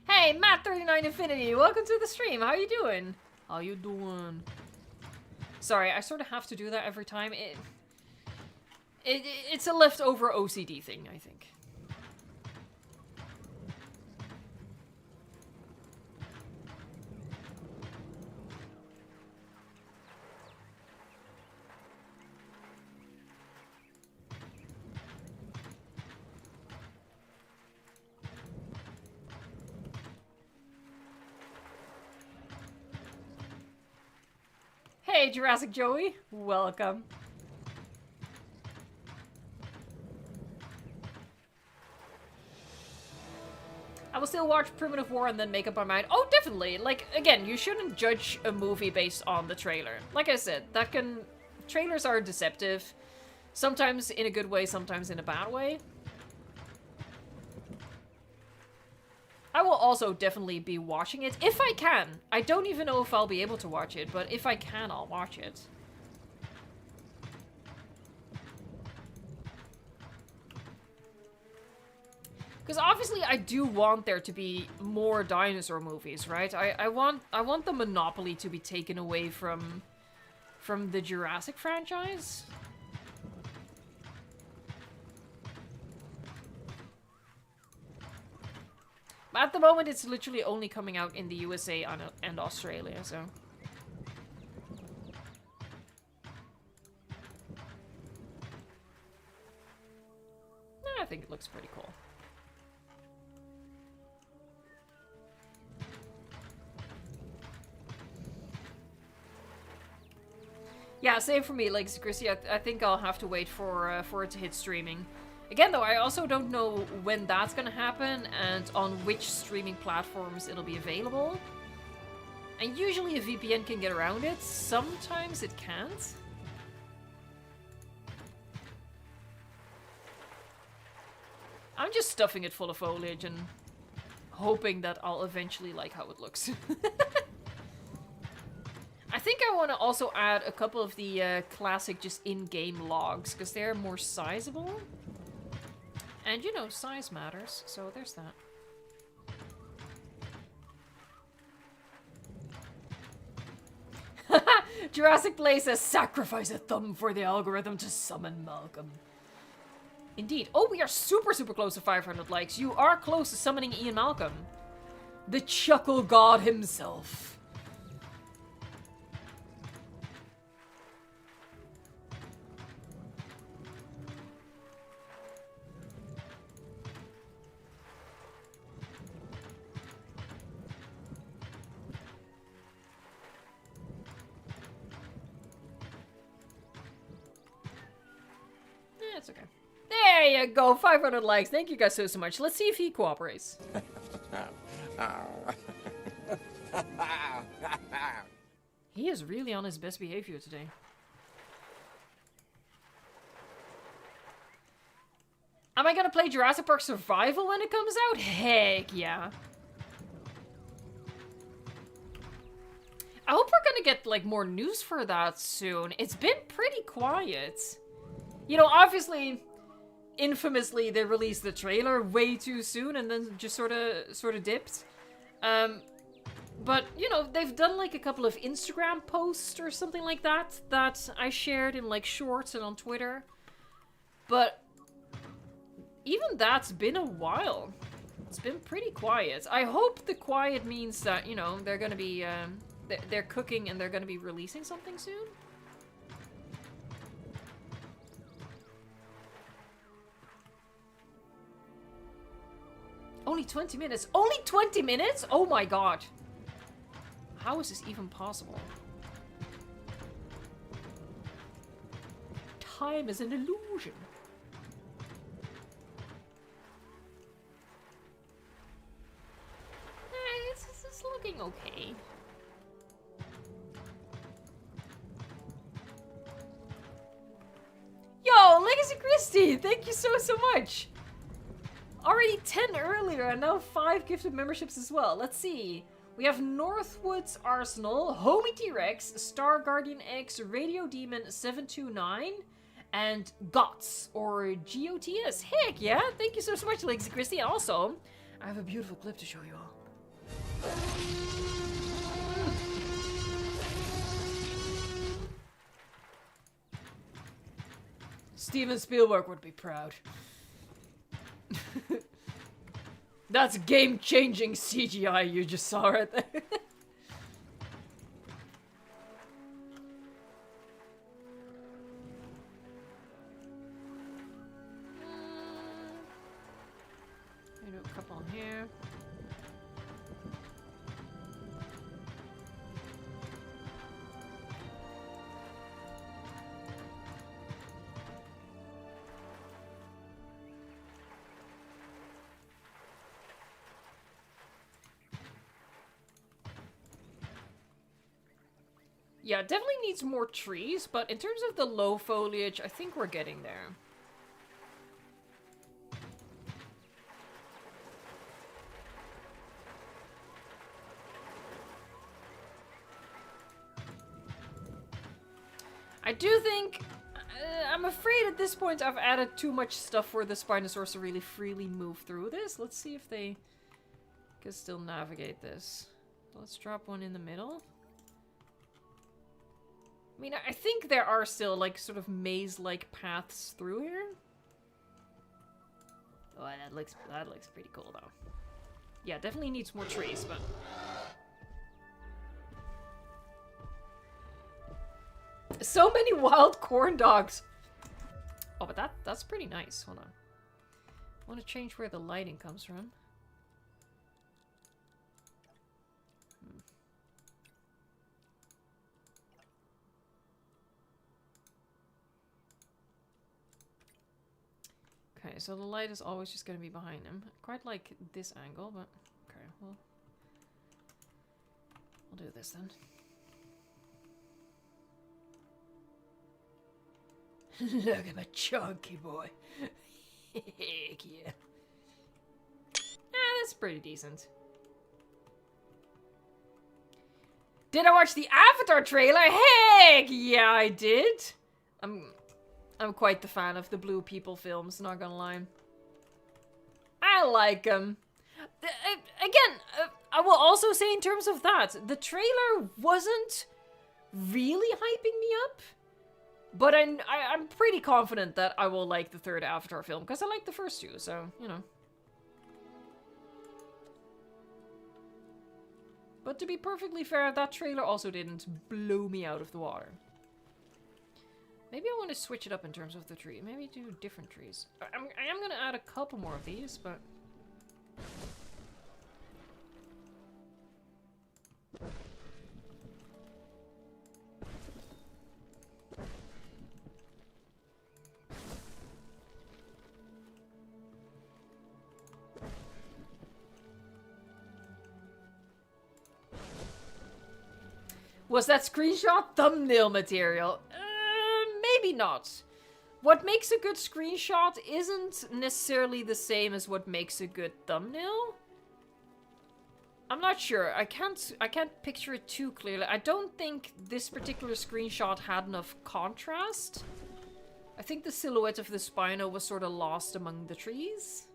Hey, Matt39 Infinity, welcome to the stream. How you doing? How you doing? Sorry, I sort of have to do that every time. It's a leftover OCD thing, I think. Hey, Jurassic Joey. Welcome. I will still watch Primitive War and then make up my mind. Oh, definitely. Like, again, you shouldn't judge a movie based on the trailer. Like I said, trailers are deceptive. Sometimes in a good way, sometimes in a bad way. I will also definitely be watching it, if I can. I don't even know if I'll be able to watch it, but if I can, I'll watch it. Because obviously I do want there to be more dinosaur movies, right? I want the monopoly to be taken away from the Jurassic franchise. At the moment, it's literally only coming out in the USA and Australia, so... I think it looks pretty cool. Yeah, same for me, like Chrissy. I think I'll have to wait for it to hit streaming. Again, though, I also don't know when that's gonna happen and on which streaming platforms it'll be available. And usually a VPN can get around it. Sometimes it can't. I'm just stuffing it full of foliage and hoping that I'll eventually like how it looks. I think I want to also add a couple of the classic just in-game logs, because they're more sizable. And, you know, size matters, so there's that. Jurassic Play says, sacrifice a thumb for the algorithm to summon Malcolm. Indeed. Oh, we are super, super close to 500 likes. You are close to summoning Ian Malcolm. The Chuckle God himself. It's okay. There you go, 500 likes. Thank you guys so much. Let's see if he cooperates. He is really on his best behavior today. Am I gonna play Jurassic Park Survival when it comes out? Heck yeah. I hope we're gonna get, like, more news for that soon. It's been pretty quiet. You know, obviously, infamously, they released the trailer way too soon and then just sort of dipped. But, you know, they've done, like, a couple of Instagram posts or something like that that I shared in, like, shorts and on Twitter. But even that's been a while. It's been pretty quiet. I hope the quiet means that, you know, they're gonna be, they're cooking and they're gonna be releasing something soon. Only 20 minutes. Only 20 minutes? Oh my god. How is this even possible? Time is an illusion. It's looking okay. Yo, Legacy Christie, thank you so much. Already 10 earlier, and now 5 gifted memberships as well. Let's see. We have Northwoods Arsenal, Homie T-Rex, Star Guardian X, Radio Demon 729, and GOTS, or GOTS. Heck yeah! Thank you so much, Legacy Christie. Also, I have a beautiful clip to show you all. Steven Spielberg would be proud. That's game-changing CGI you just saw right there. I do a couple on here. Yeah, definitely needs more trees, but in terms of the low foliage, I think we're getting there. I do think... I'm afraid at this point I've added too much stuff for the Spinosaurus to really freely move through this. Let's see if they can still navigate this. Let's drop one in the middle. I mean, I think there are still, like, sort of maze-like paths through here. Oh, that looks pretty cool, though. Yeah, definitely needs more trees, but... So many wild corn dogs! Oh, but that's pretty nice. Hold on. I want to change where the lighting comes from. Okay, so the light is always just going to be behind him. I quite like this angle, but okay, well, we'll do this then. Look at my chunky boy. Heck yeah. That's pretty decent. Did I watch the Avatar trailer? Heck yeah, I did. I'm quite the fan of the Blue People films, not gonna lie. I like them. Again, I will also say in terms of that, the trailer wasn't really hyping me up. But I'm pretty confident that I will like the third Avatar film, because I like the first two, so, you know. But to be perfectly fair, that trailer also didn't blow me out of the water. Maybe I want to switch it up in terms of the tree. Maybe do different trees. I am going to add a couple more of these, but... Was that screenshot thumbnail material? Maybe not. What makes a good screenshot isn't necessarily the same as what makes a good thumbnail. I'm not sure. I can't picture it too clearly. I don't think this particular screenshot had enough contrast. I think the silhouette of the Spino was sort of lost among the trees.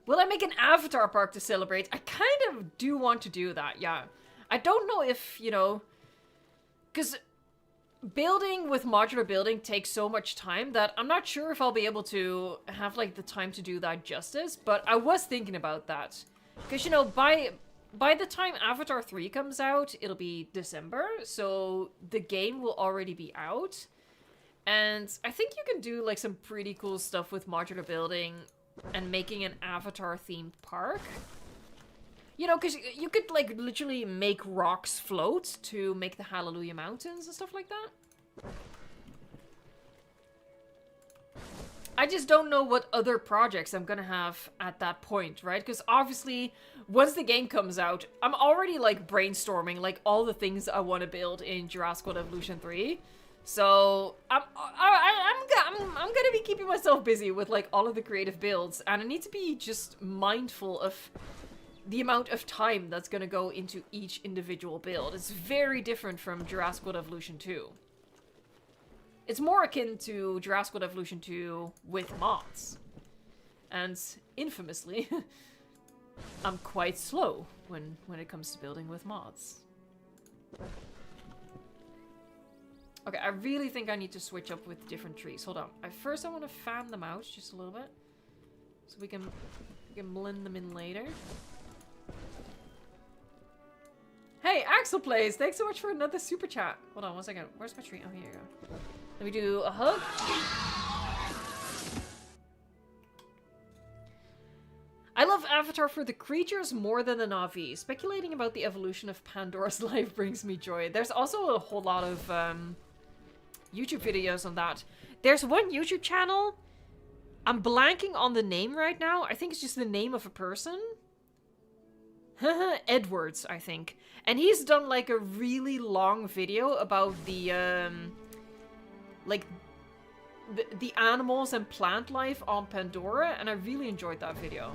Will I make an avatar park to celebrate? I kind of do want to do that, yeah. I don't know if, you know... Because building with modular building takes so much time that I'm not sure if I'll be able to have, like, the time to do that justice. But I was thinking about that. Because, you know, by the time Avatar 3 comes out, it'll be December. So the game will already be out. And I think you can do, like, some pretty cool stuff with modular building... and making an Avatar-themed park. You know, because you could, like, literally make rocks float to make the Hallelujah Mountains and stuff like that. I just don't know what other projects I'm gonna have at that point, right? Because obviously, once the game comes out, I'm already, like, brainstorming, like, all the things I want to build in Jurassic World Evolution 3. So, I'm gonna be keeping myself busy with, like, all of the creative builds, and I need to be just mindful of the amount of time that's gonna go into each individual build. It's very different from Jurassic World Evolution 2. It's more akin to Jurassic World Evolution 2 with mods. And, infamously, I'm quite slow when it comes to building with mods. Okay, I really think I need to switch up with different trees. Hold on. First, I want to fan them out just a little bit. So we can blend them in later. Hey, Axel Plays! Thanks so much for another super chat. Hold on one second. Where's my tree? Oh, here you go. Let me do a hug. I love Avatar for the creatures more than the Na'vi. Speculating about the evolution of Pandora's life brings me joy. There's also a whole lot of YouTube videos on that. There's one YouTube channel. I'm blanking on the name right now. I think it's just the name of a person. Edwards, I think. And he's done like a really long video about the like the animals and plant life on Pandora, and I really enjoyed that video.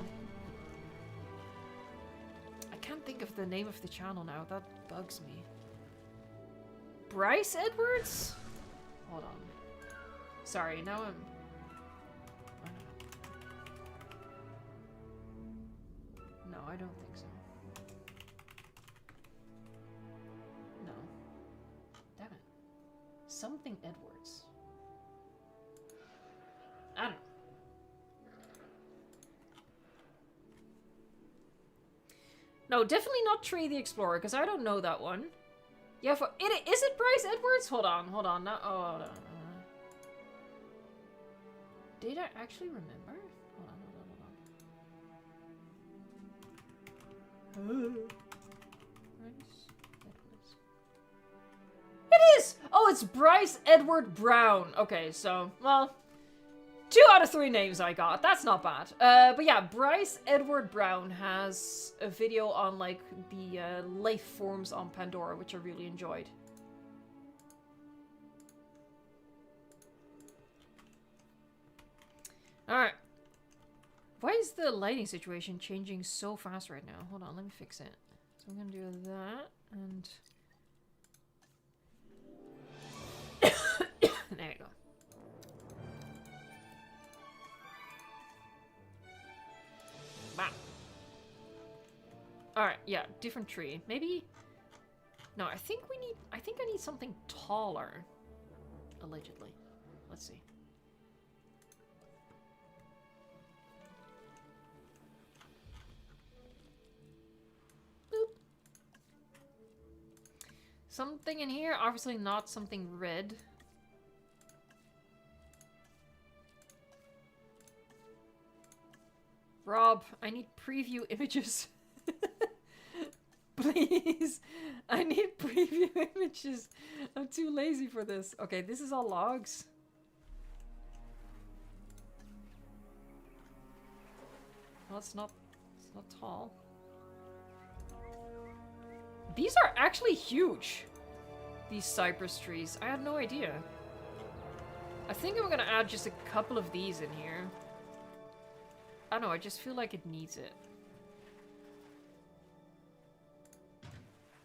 I can't think of the name of the channel now. That bugs me. Bryce Edwards? Hold on. Sorry, now I'm... No, I don't think so. No. Damn it. Something Edwards. I don't know. No, definitely not Tree the Explorer, because I don't know that one. Yeah, is it Bryce Edwards? Hold on. No, oh, hold on. Did I actually remember? Hold on. Bryce Edwards. It is! Oh, it's Bryce Edward Brown. Okay, so, well... 2 out of 3 names I got. That's not bad. But yeah, Bryce Edward Brown has a video on, like, the life forms on Pandora, which I really enjoyed. Alright. Why is the lighting situation changing so fast right now? Hold on, let me fix it. So I'm gonna do that, and... there you go. yeah, different tree. Maybe... No, I think I need something taller. Allegedly. Let's see. Boop. Something in here, obviously not something red. Rob, I need preview images. Please. I need preview images. I'm too lazy for this. Okay, this is all logs. Well, it's not tall. These are actually huge. These cypress trees. I had no idea. I think I'm gonna add just a couple of these in here. I don't know, I just feel like it needs it.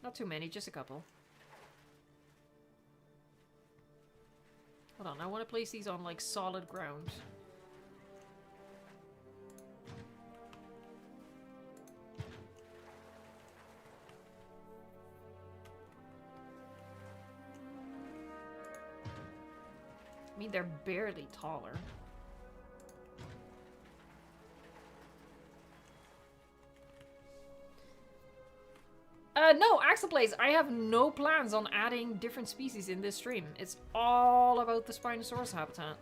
Not too many, just a couple. Hold on, I want to place these on like solid ground. I mean, they're barely taller. No, Axelplays, I have no plans on adding different species in this stream. It's all about the Spinosaurus habitat.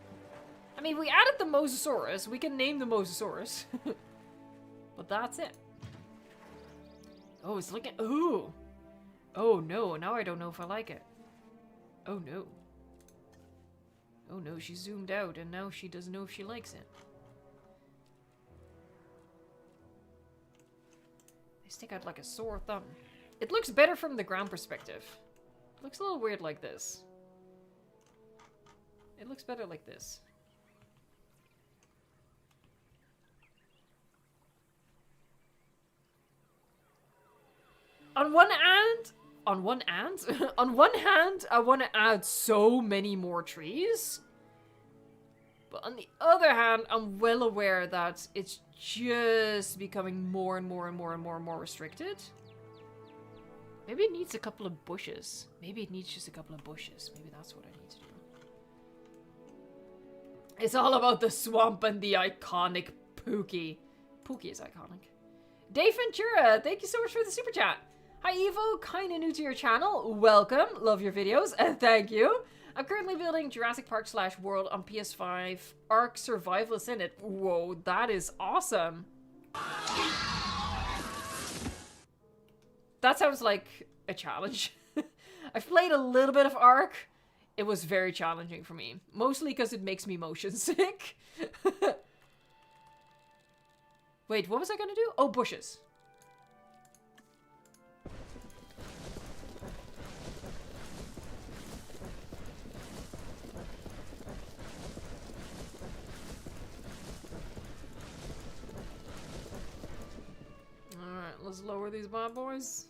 I mean, we added the Mosasaurus. We can name the Mosasaurus. But that's it. Oh, it's looking... Ooh! Oh, no. Now I don't know if I like it. Oh, no. Oh, no. She zoomed out, and now she doesn't know if she likes it. They stick out like a sore thumb. It looks better from the ground perspective. It looks a little weird like this. It looks better like this. On one hand, on one hand, I want to add so many more trees. But on the other hand, I'm well aware that it's just becoming more and more and more and more and more restricted. Maybe it needs a couple of bushes. Maybe it needs just a couple of bushes. Maybe that's what I need to do. It's all about the swamp and the iconic Pookie. Pookie is iconic. Dave Ventura, thank you so much for the super chat. Hi Evo, kinda new to your channel. Welcome, love your videos, and thank you. I'm currently building Jurassic Park / World on PS5. Ark Survivalist in it. Whoa, that is awesome. That sounds like a challenge. I've played a little bit of Ark. It was very challenging for me. Mostly because it makes me motion sick. Wait, what was I gonna do? Oh, bushes. Alright, let's lower these bad boys.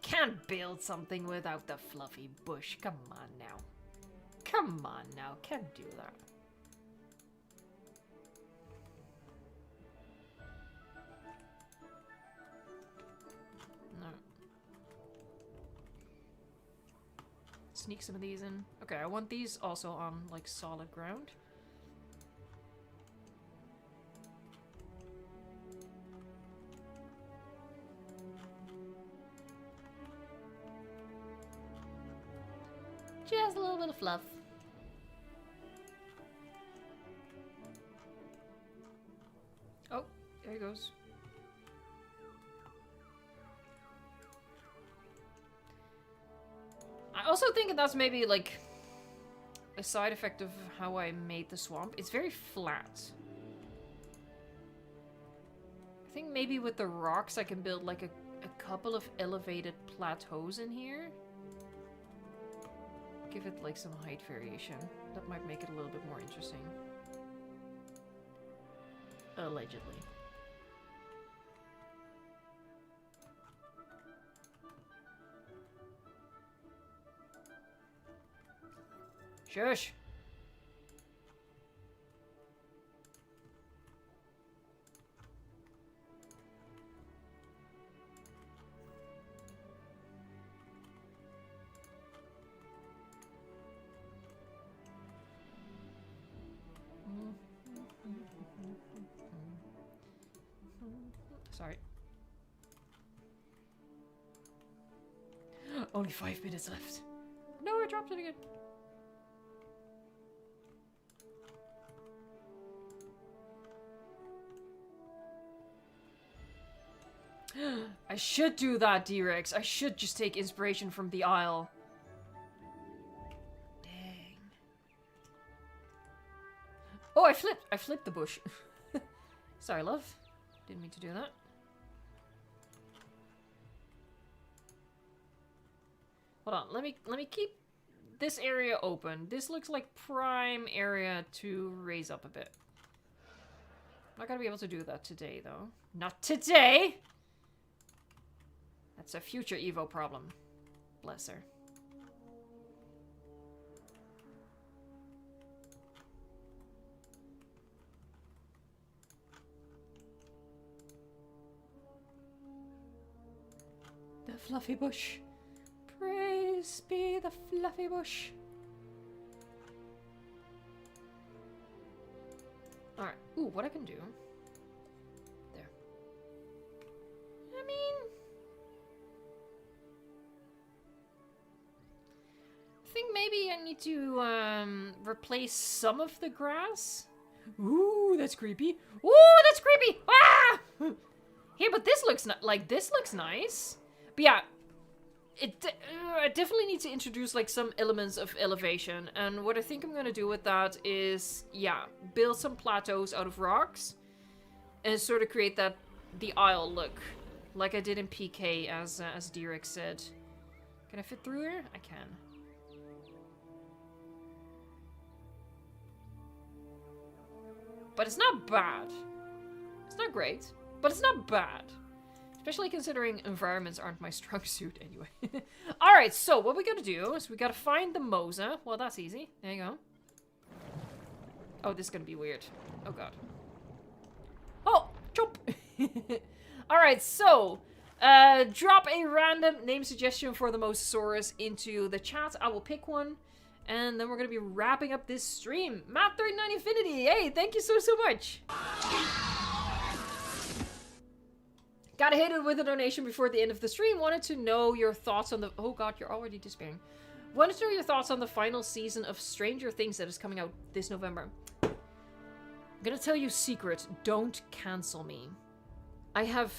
Can't build something without the fluffy bush. Come on now. Come on now. Can't do that. No. Sneak some of these in. Okay, I want these also on like solid ground. Just a little bit of fluff. Oh, there he goes. I also think that's maybe like a side effect of how I made the swamp. It's very flat. I think maybe with the rocks I can build like a couple of elevated plateaus in here. Give it like some height variation. That might make it a little bit more interesting. Allegedly. Shush! sorry. Only 5 minutes left. No, I dropped it again. I should do that, D-Rex. I should just take inspiration from the Isle. Dang. Oh, I flipped the bush. Sorry, love. Didn't mean to do that. Hold on, let me keep this area open. This looks like prime area to raise up a bit. I'm not gonna be able to do that today, though. Not today! That's a future Evo problem. Bless her. The fluffy bush. Praise be the fluffy bush. Alright. Ooh, what I can do. There. I mean... I think maybe I need to, replace some of the grass. Ooh, that's creepy. Ooh, that's creepy! Ah! Here, but this looks this looks nice. But yeah, I definitely need to introduce like some elements of elevation, and what I think I'm gonna do with that is, yeah, build some plateaus out of rocks and sort of create the Isle look, like I did in PK, as D-Rex said. Can I fit through here? I can. But it's not bad. It's not great, but it's not bad. Especially considering environments aren't my strong suit anyway. Alright, so what we gotta do is we gotta find the Mosa. Well, that's easy. There you go. Oh, this is gonna be weird. Oh, God. Oh, chop! Alright, so, drop a random name suggestion for the Mosasaurus into the chat. I will pick one. And then we're gonna be wrapping up this stream. Matt39 Infinity, hey, thank you so much. Gotta hit it with a donation before the end of the stream. Wanted to know your thoughts on the... Oh God, you're already despairing. Wanted to know your thoughts on the final season of Stranger Things that is coming out this November. I'm gonna tell you a secret. Don't cancel me. I have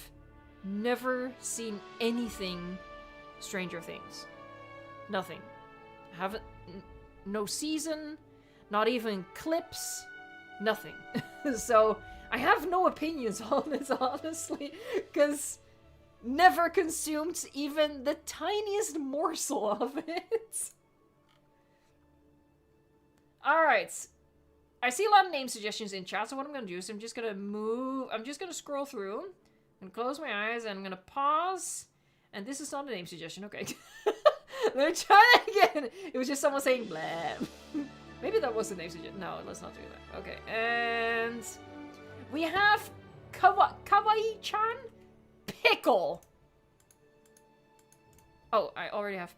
never seen anything Stranger Things. Nothing. I haven't... No season, not even clips, nothing. So, I have no opinions on this, honestly, because never consumed even the tiniest morsel of it. Alright. I see a lot of name suggestions in chat, so what I'm going to do is I'm just going to scroll through. I'm going to close my eyes, and I'm going to pause. And this is not a name suggestion, okay. Let me try that again. It was just someone saying blah. Maybe that was the name suggestion. No, let's not do that. Okay, and we have Kawaii-chan Pickle. Oh, I already have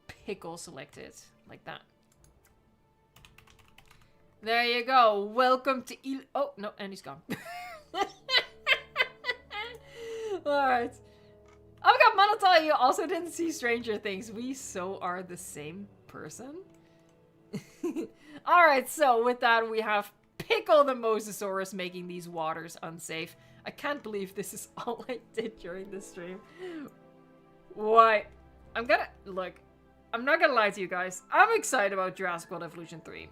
Pickle selected. Like that. There you go. Welcome to Oh, no, and he's gone. Alright. Oh my God, Manatali, you also didn't see Stranger Things. We so are the same person. Alright, so with that, we have Pickle the Mosasaurus making these waters unsafe. I can't believe this is all I did during the stream. Why? I'm not gonna lie to you guys. I'm excited about Jurassic World Evolution 3.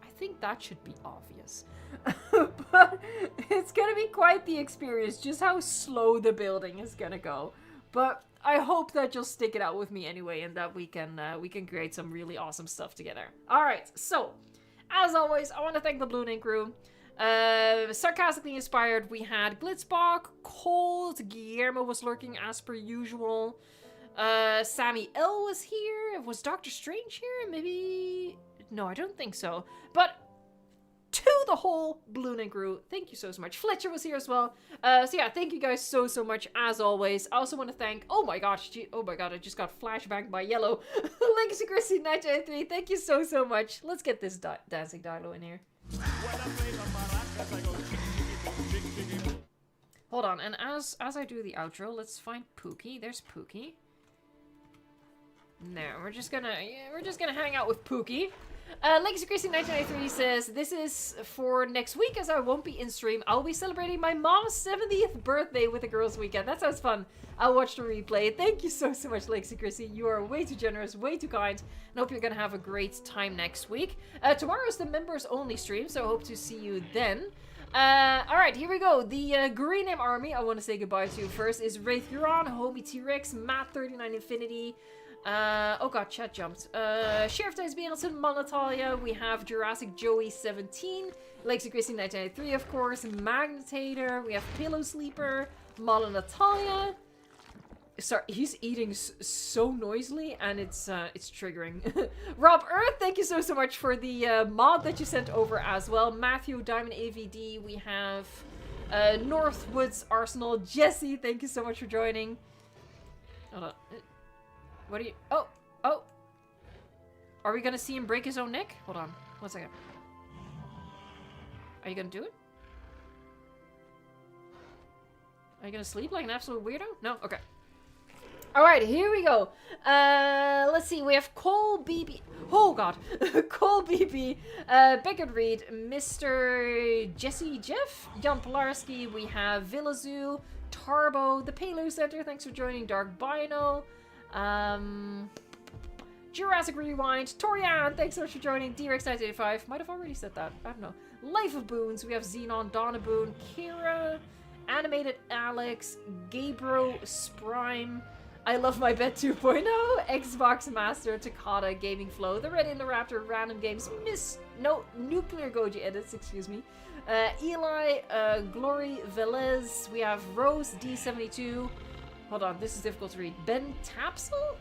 I think that should be obvious. But it's gonna be quite the experience, just how slow the building is gonna go. But I hope that you'll stick it out with me anyway, and that we can create some really awesome stuff together. Alright, so, as always, I want to thank the Blue Ink crew. Sarcastically inspired, we had Glitzbach, Cold, Guillermo was lurking as per usual. Sammy L was here. Was Doctor Strange here? Maybe... No, I don't think so. But... to the whole Blue Ink crew, thank you so much. Fletcher was here as well. So yeah, thank you guys so much as always. I also want to thank, oh my gosh, I just got flashbanged by Yellow. Legacy Christy 993, thank you so much. Let's get this dancing Dilo in here. Hold on, and as I do the outro, let's find Pookie. There's Pookie. No, we're just gonna hang out with Pookie. Legacy Chrissy 1993 says, this is for next week as I won't be in stream. I'll be celebrating my mom's 70th birthday with a girls' weekend. That sounds fun. I'll watch the replay. Thank you so much, Legacy Chrissy. You are way too generous, way too kind, and hope you're gonna have a great time next week. Tomorrow's the members only stream, so I hope to see you then. Alright, here we go. The Green Name Army I want to say goodbye to first is Wraith Huron, Homie T-Rex, Matt39 Infinity. Oh god, chat jumped. Sheriff Dice Bielson, Monatalia. We have Jurassic Joey 17, Legacy Chrissy 1993, of course, Magnetator. We have Pillow Sleeper, Natalia. Sorry, he's eating so noisily, and it's triggering. Rob Earth, thank you so much for the mod that you sent over as well. Matthew, Diamond AVD. We have Northwoods Arsenal. Jesse, thank you so much for joining. Hold on. What are you... Oh! Are we gonna see him break his own neck? Hold on. 1 second. Are you gonna do it? Are you gonna sleep like an absolute weirdo? No? Okay. Alright, here we go. Let's see. We have Cole BB... Oh, God. Cole BB, Beckett Reed, Mr. Jesse Jeff, Jan Polarski. We have Villazoo, Tarbo, the Palo Center. Thanks for joining. Dark Bino. Jurassic Rewind, Torian, thanks so much for joining. D-Rex985, might have already said that, I don't know. Life of Boons, we have Xenon, Donaboon, Kira, Animated Alex, Gabriel, Sprime, I Love My Bed 2.0, Xbox Master, Takata, Gaming Flow, The Red Indoraptor, Random Games, Nuclear Goji Edits, excuse me. Eli, Glory, Velez, we have Rose, D72, hold on, this is difficult to read. Ben Tapsel?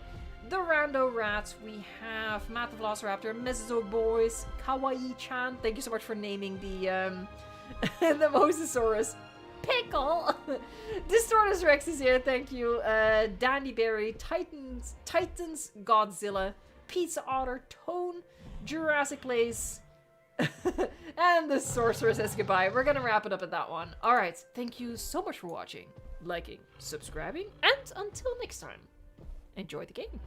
The Rando Rats. We have Matt the Velociraptor, Mesozoic Boys, Kawaii-chan. Thank you so much for naming the the Mosasaurus. Pickle! Distortus Rex is here, thank you. Dandy Berry, Titans Godzilla, Pizza Otter, Tone, Jurassic Place, and the Sorcerer says goodbye. We're gonna wrap it up at that one. Alright, thank you so much for watching, liking, subscribing, and until next time, enjoy the game.